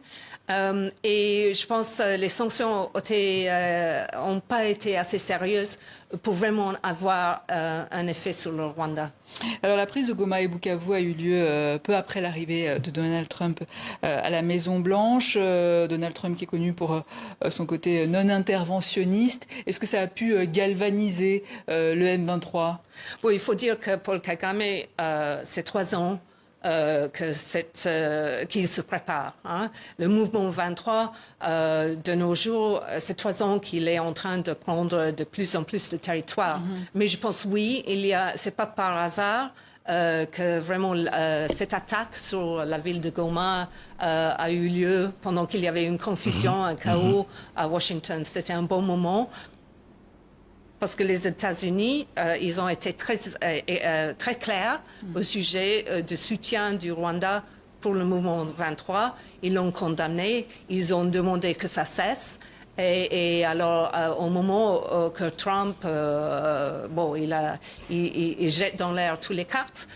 Et je pense que les sanctions n'ont pas été assez sérieuses pour vraiment avoir un effet sur le Rwanda. Alors la prise de Goma et Bukavu a eu lieu peu après l'arrivée de Donald Trump à la Maison-Blanche. Donald Trump qui est connu pour son côté non-interventionniste. Est-ce que ça a pu galvaniser le M23? Bon, il faut dire que Paul Kagame, c'est 3 ans qu'il se prépare. Le mouvement 23, de nos jours, c'est 3 ans qu'il est en train de prendre de plus en plus de territoire. Mais je pense, oui, c'est pas par hasard que vraiment cette attaque sur la ville de Goma a eu lieu pendant qu'il y avait une confusion, un chaos à Washington. C'était un bon moment. Parce que les États-Unis, ils ont été très clairs au sujet du soutien du Rwanda pour le mouvement 23. Ils l'ont condamné, ils ont demandé que ça cesse. Et alors, au moment que Trump, il jette dans l'air toutes les cartes,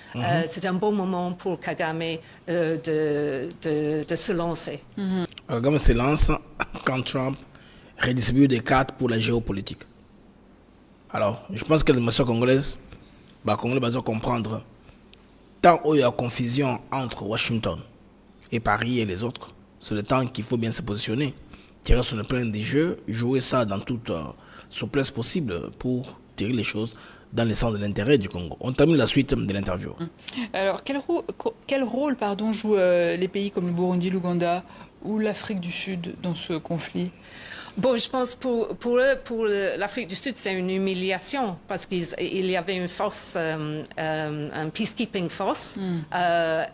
c'est un bon moment pour Kagame de se lancer. Kagame se lance quand Trump redistribue des cartes pour la géopolitique. Alors, je pense que les nations congolaises, Congolais doivent comprendre, tant où il y a confusion entre Washington et Paris et les autres, c'est le temps qu'il faut bien se positionner, tirer sur le plan des jeux, jouer ça dans toute souplesse possible pour tirer les choses dans le sens de l'intérêt du Congo. On termine la suite de l'interview. Alors, quel rôle jouent les pays comme le Burundi, l'Ouganda ou l'Afrique du Sud dans ce conflit? Bon, je pense pour eux, pour l'Afrique du Sud, c'est une humiliation parce qu'il y avait une force, un peacekeeping force,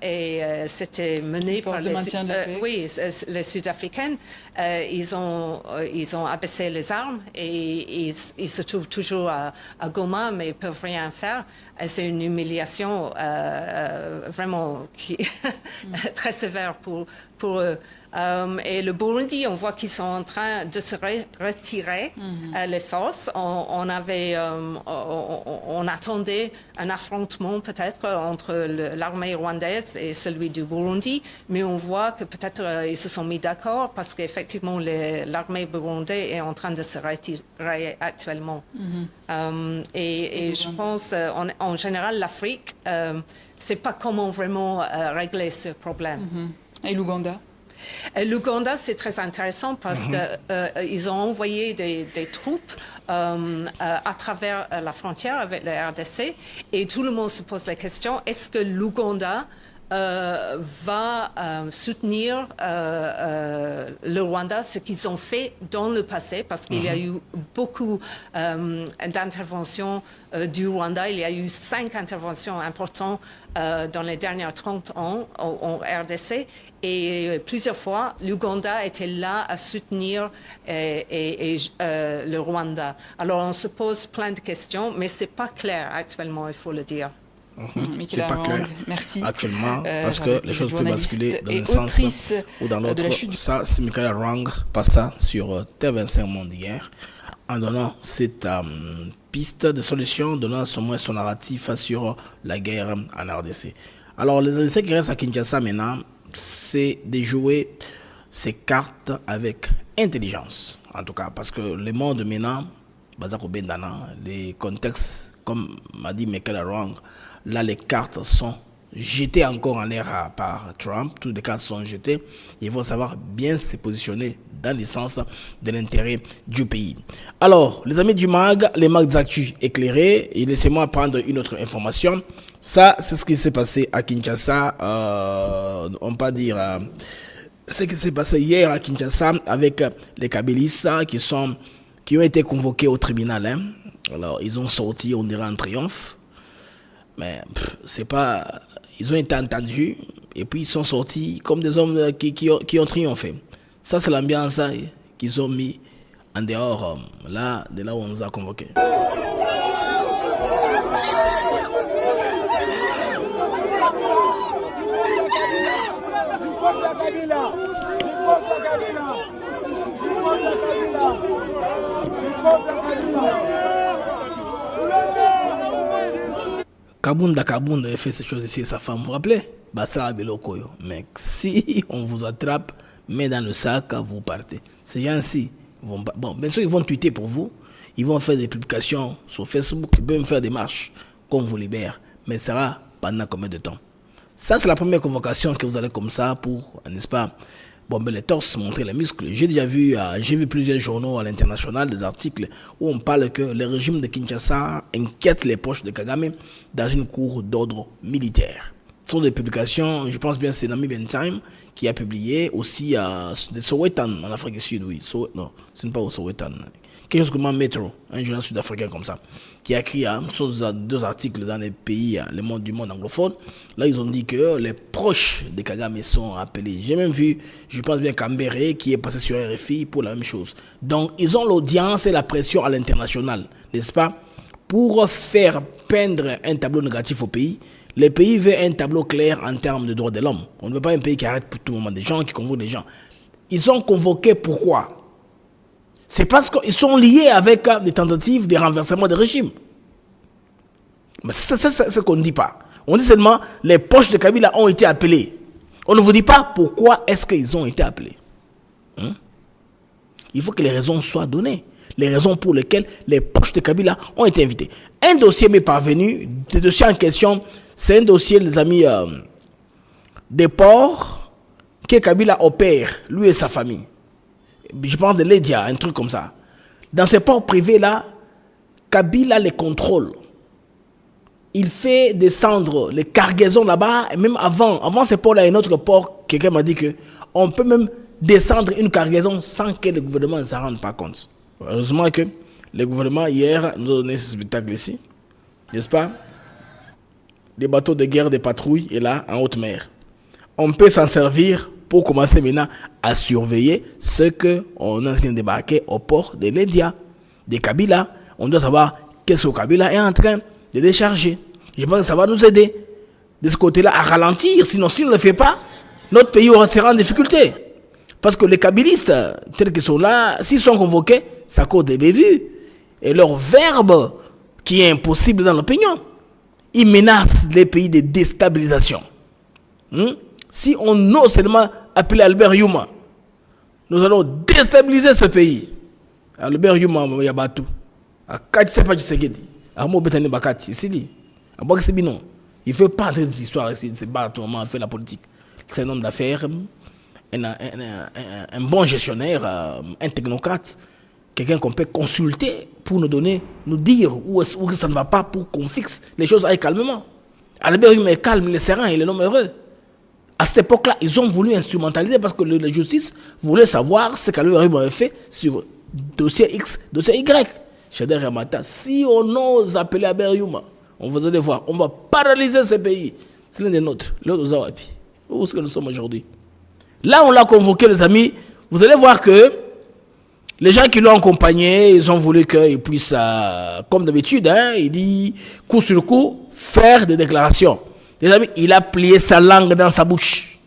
et c'était mené par les Sud-Africains. Ils ont abaissé les armes et ils se trouvent toujours à Goma, mais ils peuvent rien faire. C'est une humiliation vraiment très sévère pour eux. Et le Burundi, on voit qu'ils sont en train de se retirer les forces. On attendait un affrontement peut-être entre l'armée rwandaise et celui du Burundi, mais on voit que peut-être ils se sont mis d'accord parce qu'effectivement l'armée burundaise est en train de se retirer actuellement. Et je pense, en général, l'Afrique, c'est pas comment vraiment régler ce problème. Et l'Ouganda? L'Ouganda, c'est très intéressant parce qu'ils ont envoyé des troupes à travers la frontière avec la RDC et tout le monde se pose la question, est-ce que l'Ouganda va soutenir le Rwanda, ce qu'ils ont fait dans le passé, parce qu'il y a eu beaucoup d'interventions du Rwanda. Il y a eu 5 interventions importantes dans les dernières 30 ans en RDC. Et plusieurs fois, l'Ouganda était là à soutenir le Rwanda. Alors on se pose plein de questions, mais c'est pas clair actuellement, il faut le dire. C'est pas clair actuellement parce que les choses peuvent basculer dans un sens ou dans l'autre. Ça, c'est Michael Rang passa sur TV25 Monde hier en donnant cette piste de solution, donnant son narratif sur la guerre en RDC. Alors, ce qui reste à Kinshasa maintenant, c'est de jouer ces cartes avec intelligence. En tout cas, parce que le monde maintenant, les contextes, comme m'a dit Michael Arong, là les cartes sont jetées encore en l'air par Trump. Toutes les cartes sont jetées. Il faut savoir bien se positionner dans le sens de l'intérêt du pays. Alors, les amis du MAG, les MAG d'actu éclairés, et laissez-moi prendre une autre information. Ça, c'est ce qui s'est passé à Kinshasa. On peut dire ce qui s'est passé hier à Kinshasa avec les Kabylistes qui ont été convoqués au tribunal. Hein. Alors, ils ont sorti, on dirait, en triomphe. Mais c'est pas... Ils ont été entendus et puis ils sont sortis comme des hommes qui ont triomphé. Ça, c'est l'ambiance qu'ils ont mis en dehors, de là où on nous a convoqués. Kabunda a fait ces choses ici et sa femme, vous vous rappelez? Mais si on vous attrape, mais dans le sac, vous partez. Ces gens-ci, bien sûr, ils vont tweeter pour vous, ils vont faire des publications sur Facebook, ils peuvent faire des marches qu'on vous libère. Mais ça sera pendant combien de temps? Ça, c'est la première convocation que vous allez comme ça pour, n'est-ce pas, bomber les torses, montrer les muscles. J'ai déjà vu, plusieurs journaux à l'international, des articles où on parle que le régime de Kinshasa inquiète les poches de Kagame dans une cour d'ordre militaire. Ce sont des publications, je pense bien c'est Namibian Time qui a publié aussi de Sowetan en Afrique du Sud, oui. Non, ce n'est pas au Sowetan. Quelque chose comme Metro, un journal sud-africain comme ça, qui a écrit deux articles dans les pays, du monde anglophone. Là, ils ont dit que les proches de Kagame sont appelés. J'ai même vu, je pense bien, Kambere qui est passé sur RFI pour la même chose. Donc, ils ont l'audience et la pression à l'international, n'est-ce pas? Pour faire peindre un tableau négatif au pays, les pays veulent un tableau clair en termes de droits de l'homme. On ne veut pas un pays qui arrête pour tout le moment des gens, qui convoque des gens. Ils ont convoqué pourquoi? C'est parce qu'ils sont liés avec des tentatives de renversement de régime. Mais c'est ce qu'on ne dit pas. On dit seulement les poches de Kabila ont été appelés. On ne vous dit pas pourquoi est-ce qu'ils ont été appelés. Il faut que les raisons soient données. Les raisons pour lesquelles les poches de Kabila ont été invités. Un dossier m'est parvenu. Le dossier en question, c'est un dossier, les amis, des ports que Kabila opère, lui et sa famille. Je parle de l'Edia, un truc comme ça. Dans ces ports privés-là, Kabila les contrôle. Il fait descendre les cargaisons là-bas, et même avant ces ports-là, il y a un autre port, quelqu'un m'a dit qu'on peut même descendre une cargaison sans que le gouvernement ne s'en rende pas compte. Heureusement que le gouvernement, hier, nous a donné ce spectacle ici, n'est-ce pas? Des bateaux de guerre, des patrouilles, et là, en haute mer. On peut s'en servir pour commencer maintenant à surveiller ce qu'on est en train de débarquer au port de l'Edia, de Kabila. On doit savoir qu'est-ce que Kabila est en train de décharger. Je pense que ça va nous aider de ce côté-là à ralentir. Sinon, si on ne le fait pas, notre pays sera en difficulté. Parce que les Kabylistes, tels qu'ils sont là, s'ils sont convoqués, ça cause des bévues. Et leur verbe, qui est impossible dans l'opinion, ils menacent les pays de déstabilisation. Si on ose seulement appeler Albert Yuma, nous allons déstabiliser ce pays. Albert Yuma, il y a battu. Il ne fait pas entrer des histoires ici, de se battre, on fait la politique. C'est un homme d'affaires, un bon gestionnaire, un technocrate, quelqu'un qu'on peut consulter pour nous dire où ça ne va pas, pour qu'on fixe les choses aillent calmement. Albert Yuma est calme, il est serein, il est l'homme heureux. À cette époque-là, ils ont voulu instrumentaliser parce que la justice voulait savoir ce qu'Albert Yuma avait fait sur dossier X, dossier Y. Chader Ramata, si on ose appeler Albert Yuma, on va aller voir, on va paralyser ce pays. C'est l'un des nôtres, l'autre aux Awapi. Où est-ce que nous sommes aujourd'hui? Là, on l'a convoqué, les amis. Vous allez voir que les gens qui l'ont accompagné, ils ont voulu qu'il puisse, comme d'habitude, il dit coup sur coup, faire des déclarations. Les amis, il a plié sa langue dans sa bouche.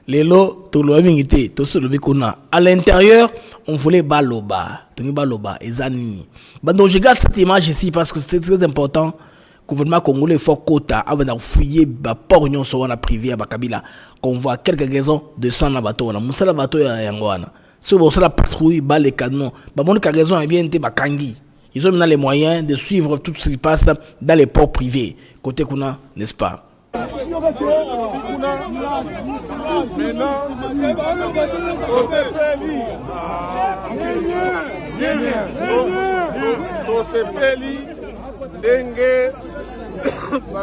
Lelo toloamingité to solobi kuna. À l'intérieur, on voulait baloba, tenir baloba ezani. Donc je garde cette image ici parce que c'est très important. Le gouvernement congolais faut quota avant de fouiller ba port union so wana privé à Bakabila qu'on voit quelques raisons de sang na bateau na musala bateau ya yangwana. Si vous la patrouille ba les canons, ba mon ka raison est bien été bakangi. Ils ont maintenant les moyens de suivre tout ce qui passe dans les ports privés. Côté kuna, n'est-ce pas?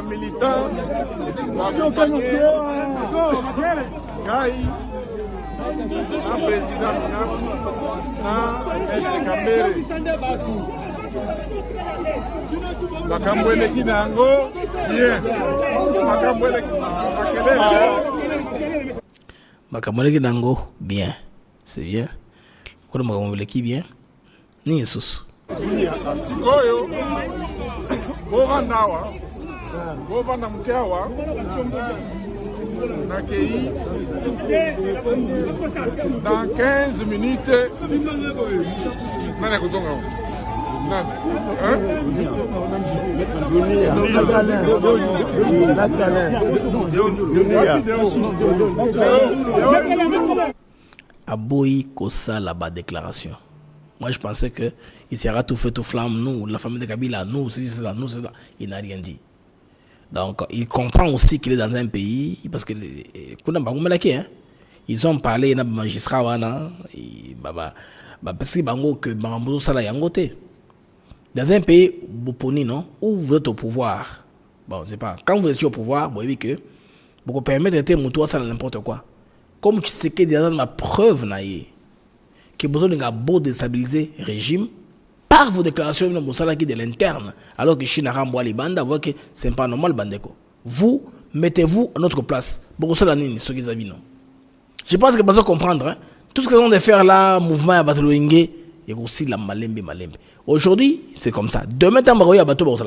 Militants, un président bien, c'est bien. Quoi makambo qui bien? Ni Jesus. Sikoyo, Govana Mkewa, Nakei, dans 15 minutes, Aboyi Kosa là-bas déclaration. Moi je pensais que il sera tout feu tout flamme, nous, la famille de Kabila, nous, c'est ça, nous, c'est ça. Il n'a rien dit. Donc il comprend aussi qu'il est dans un pays parce que ils ont parlé, il y a des magistrats parce que ça dans un pays non, où vous êtes au pouvoir. Bon, c'est pas quand vous êtes au pouvoir, vous voyez que vous permettez de faire ça n'importe quoi. Comme tu sais que déjà ma preuve que besoin de beau déstabiliser le régime par vos déclarations de l'interne, alors que Chine a renvoyé les bandes, voit que c'est pas normal, bandeko. Vous, mettez-vous à notre place. Je pense que vous besoin comprendre. Hein? Tout ce que nous avons de faire là, mouvement à Batoloingue, il y a aussi la malembe. Aujourd'hui, c'est comme ça. Demain, il y a bateau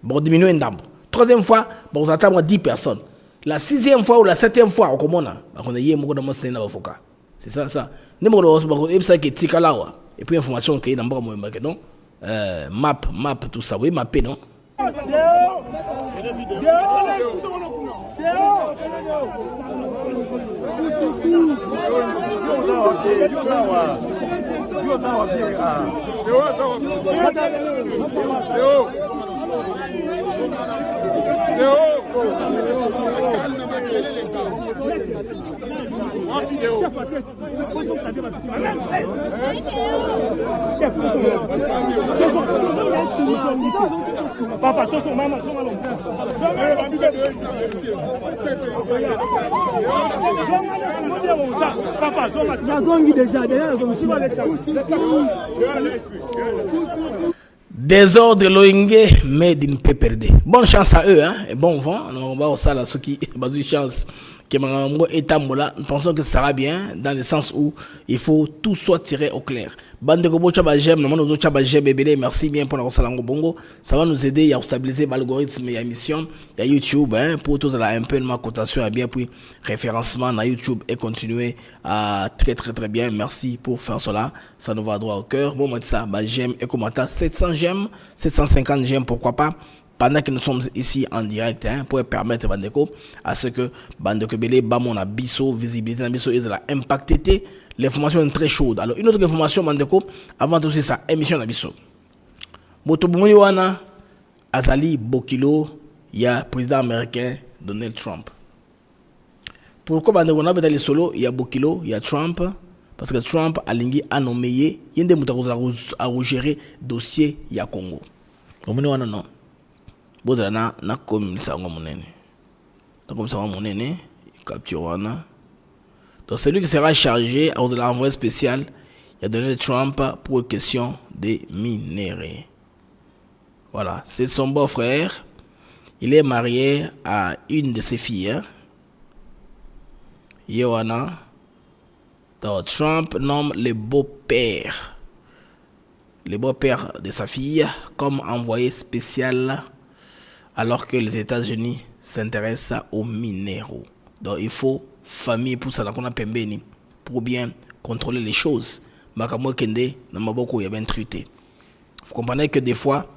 pour diminuer un nombre. Troisième fois, vous attendre 10 personnes. La 6e fois ou la 7e fois, on commence. C'est ça, ça. Et puis information qui est dans le non map tout ça oui mappé non Papa, toi, son maman, Désordre Loingue, made in PPRD. Bonne chance à eux, hein, et bon vent. On va au salle à ceux qui ont une chance. Nous pensons que ça sera bien dans le sens où il faut tout soit tiré au clair. Merci bien pour la Rosalango Bongo. Ça va nous aider à stabiliser l'algorithme et l'émission. Il y a YouTube hein, pour tous un peu de ma cotation et bien puis référencement dans YouTube et continuer à très bien. Merci pour faire cela. Ça nous va droit au cœur. Bon, ça, j'aime et commentaire 700 j'aime, 750 j'aime, pourquoi pas. Pendant que nous sommes ici en direct, hein, pour permettre Bandeko à ce que Bandeko Belé, Bamon a biso, visibilité na biso, ils ont impacté. L'information est très chaude. Alors, une autre information, Bandeko, avant tout ça, émission na biso. Motoboumoni wana, Azali Bokilo, il y a président américain Donald Trump. Pourquoi Bandeko na betali solo, il y a Bokilo, il y a Trump, parce que Trump a lingi a nommé, il y a des moutons à gérer dossier, il y a Congo. Motoboumoni wana non. Bozana na comme ça monene capture wana. Donc celui qui sera chargé à l'envoyé spécial Il a Donald Trump pour une question des minéraux. Voilà, c'est son beau-frère. Il est marié à une de ses filles. Johanna. Donc, Trump nomme le beau-père de sa fille comme envoyé spécial alors que les États-Unis s'intéressent aux minéraux. Donc, il faut famille pour ça pour bien contrôler les choses. Vous comprenez que des fois,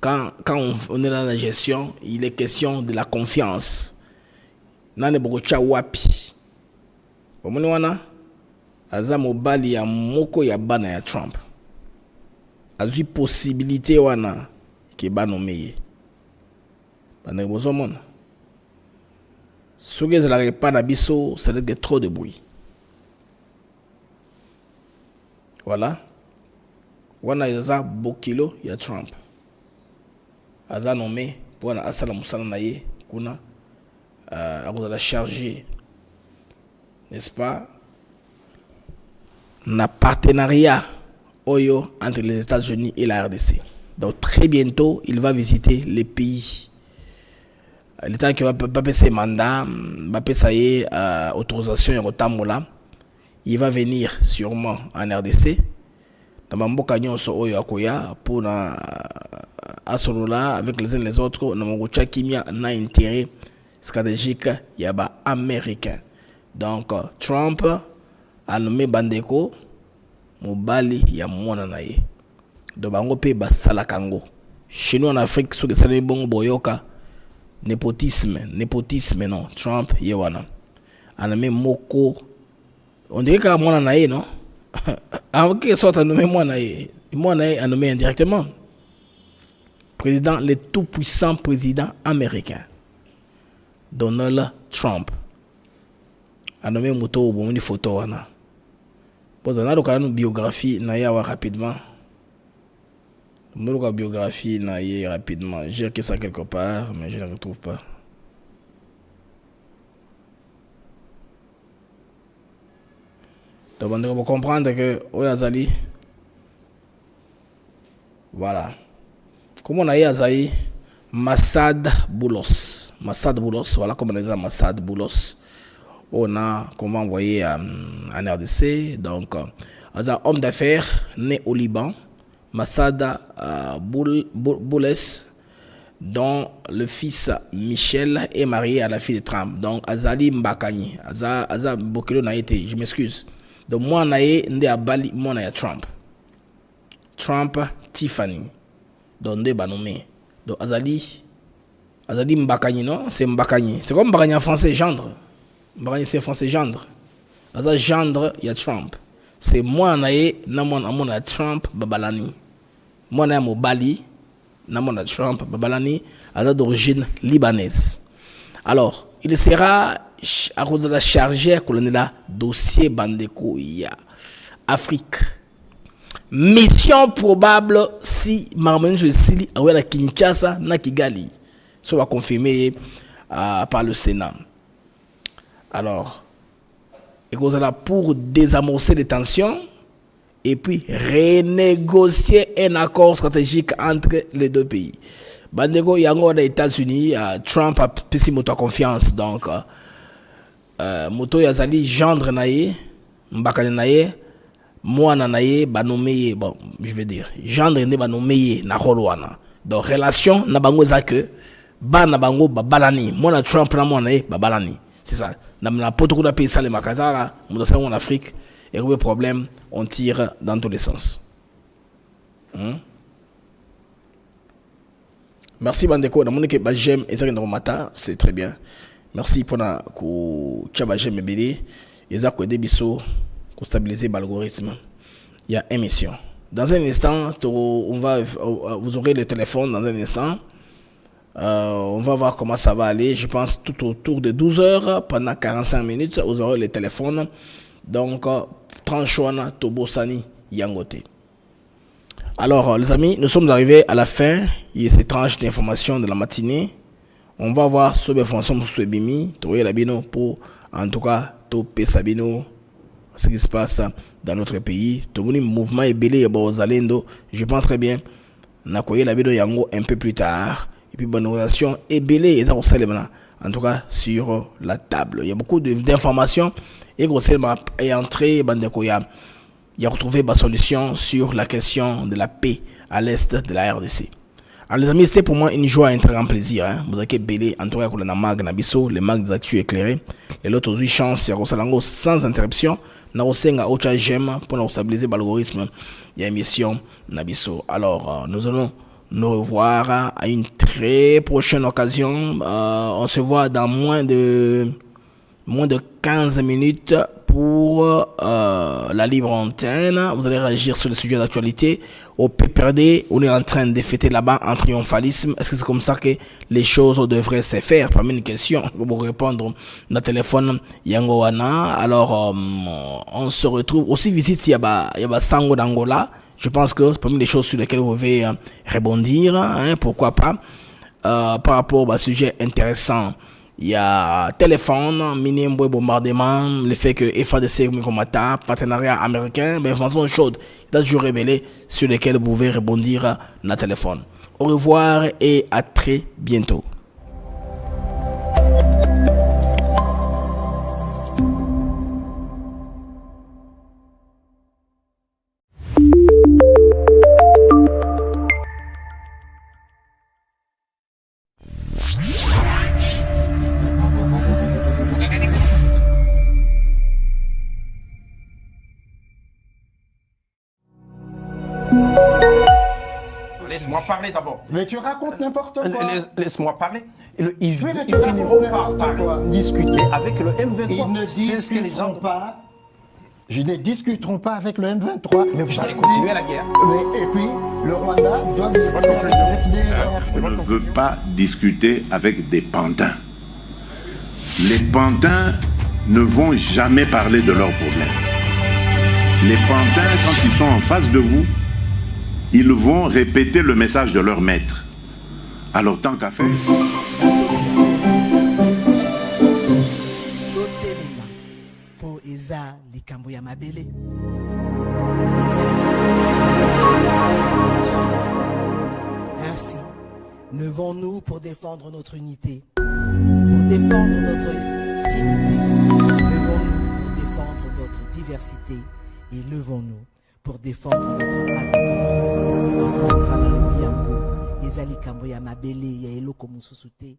quand on est dans la gestion, il est question de la confiance. Nane bokocha wapi. Omoni wana aza mobali ya moko ya bana ya Trump. Azui possibilité wana ke banomeye. Bana bozomona. Soki ezalaka pas na biso, ça va être trop de bruit. Voilà. Wana aza bokilo ya Trump. Aza nommé pour na asala musala na ye kuna la charger, n'est-ce pas, un partenariat entre les États-Unis et la RDC. Donc très bientôt, il va visiter les pays. Le temps qu'il va passer ses mandats, va passer autorisation et rotamola, il va venir sûrement en RDC. Dans mon canyon sur Oyo Akoya pour Asolola avec les uns les autres, dans mon Kimia n'a intérêt stratégique yaba américain. Donc Trump a nommé Bandeko mobali ya mwana na ye. Do bango pe basala kango. Chez nous en Afrique, ce que ça les bon boyoka népotisme non. Trump yewana. A nommé Moko. On dirait que mwana na ye non. En quelque sorte a nommé mwana na ye a nommé indirectement. Président, le tout puissant président américain. Donald Trump a nommé moto au bon photo wana. Bon, on a donc une biographie naïa rapidement. On a une biographie naïa rapidement. J'ai écrit ça quelque part, mais je ne la retrouve pas. Donc on doit comprendre que Oyazali, voilà. Comment on a Yazali Massad Boulos, voilà comme on dit Massad Boulos. On a comment envoyé en RDC, donc homme d'affaires né au Liban, Massad Boulos, dont le fils Michel est marié à la fille de Trump, donc Azali Mbakani, Aza Bokelo n'a été, je m'excuse. Donc moi naé ndé à Bali, moi naé Trump Tiffany, donc ndé banomé. Donc Azali Mbakani, non? C'est Mbakani. C'est comme Mbakani en français, gendre. Mbakani c'est en français, gendre. Azali gendre, il y a Trump. C'est moi naé, namona Trump, babalani. Moi naé mo Bali, namona Trump, babalani, Azali d'origine libanaise. Alors, il sera à cause de la chargée colonel dossier Bandeko ya Afrique. Mission probable si Marmoni Sili a la Kinshasa na Kigali soit confirmé par le Sénat. Alors, et cause là pour désamorcer les tensions et puis renégocier un accord stratégique entre les deux pays. Bandeko yango des États-Unis, Trump a pris moto confiance donc moto yazali gendre naye mbakane naye mwana naye banomeye bon je veux dire gendre ne banomeye na holwana donc relation na bango za que bana bango babalani mwana Trump na mwana naye babalani c'est ça na poto na pays sale makazara moto sa en Afrique et le problème on tire dans tous les sens. Merci Bandeko na monike ba j'aime et ça mata c'est très bien. Merci pour la j'aime bébé et ça aider biso pour stabiliser l'algorithme. Il y a émission. Dans un instant, vous aurez le téléphone dans un instant. On va voir comment ça va aller. Je pense tout autour de 12 heures, pendant 45 minutes, vous aurez le téléphone. Donc, Tranchouana Tobosani Yangote. Alors, les amis, nous sommes arrivés à la fin de cette tranche d'information de la matinée. On va voir sur les informations sur Bimi, pour en tout cas, Topé Sabino, ce qui se passe dans notre pays. Tout le mouvement est belé aux Alendo. Je pense très bien. Nakoye la vidéo yango un peu plus tard. Et puis bonne relation est belé en tout cas sur la table. Il y a beaucoup d'informations et grossièrement est entré Bandekoya. Il a retrouvé ma solution sur la question de la paix à l'est de la RDC. Alors les amis, c'était pour moi une joie et un très grand plaisir. Vous avez belé en tout cas pour la mag nabiso, les mag des actus éclairés. Les autres 8 chances, c'est Rosalango sans interruption. Nous avons autre j'aime pour nous stabiliser l'algorithme. Il y a une émission nabiso. Alors nous allons nous revoir à une très prochaine occasion. On se voit dans moins de 15 minutes pour la libre antenne. Vous allez réagir sur le sujet d'actualité. Au PPRD, on est en train de fêter là-bas un triomphalisme. Est-ce que c'est comme ça que les choses devraient se faire? Parmi une question, pour répondre dans le téléphone Yangoana. Alors, on se retrouve aussi visite il y a Sango d'Angola. Je pense que c'est parmi les choses sur lesquelles vous pouvez rebondir. Pourquoi pas? Par rapport au sujet intéressant. Il y a téléphone, minimum bombardement, le fait que FADC Mikomata, partenariat américain, mais information chaude, il a toujours révélé sur lesquels vous pouvez rebondir dans le téléphone. Au revoir et à très bientôt. Laisse-moi parler d'abord. Mais tu racontes n'importe quoi. Laisse-moi parler. Ils finiront par discuter avec le M23. Ils ne discuteront pas. Je ne discuteront pas avec le M23. Mais vous allez continuer la guerre. Et puis, le Rwanda doit discuter avec le FDLR. On ne veut pas discuter avec des pantins. Les pantins ne vont jamais parler de leurs problèmes. Les pantins, quand ils sont en face de vous, ils vont répéter le message de leur maître. Alors, tant qu'à faire... Ainsi, levons-nous pour défendre notre unité, pour défendre notre dignité. Levons-nous pour défendre notre diversité et levons-nous pour défendre notre avenir. Ezali kambo ya mabele ya eloko mususu te.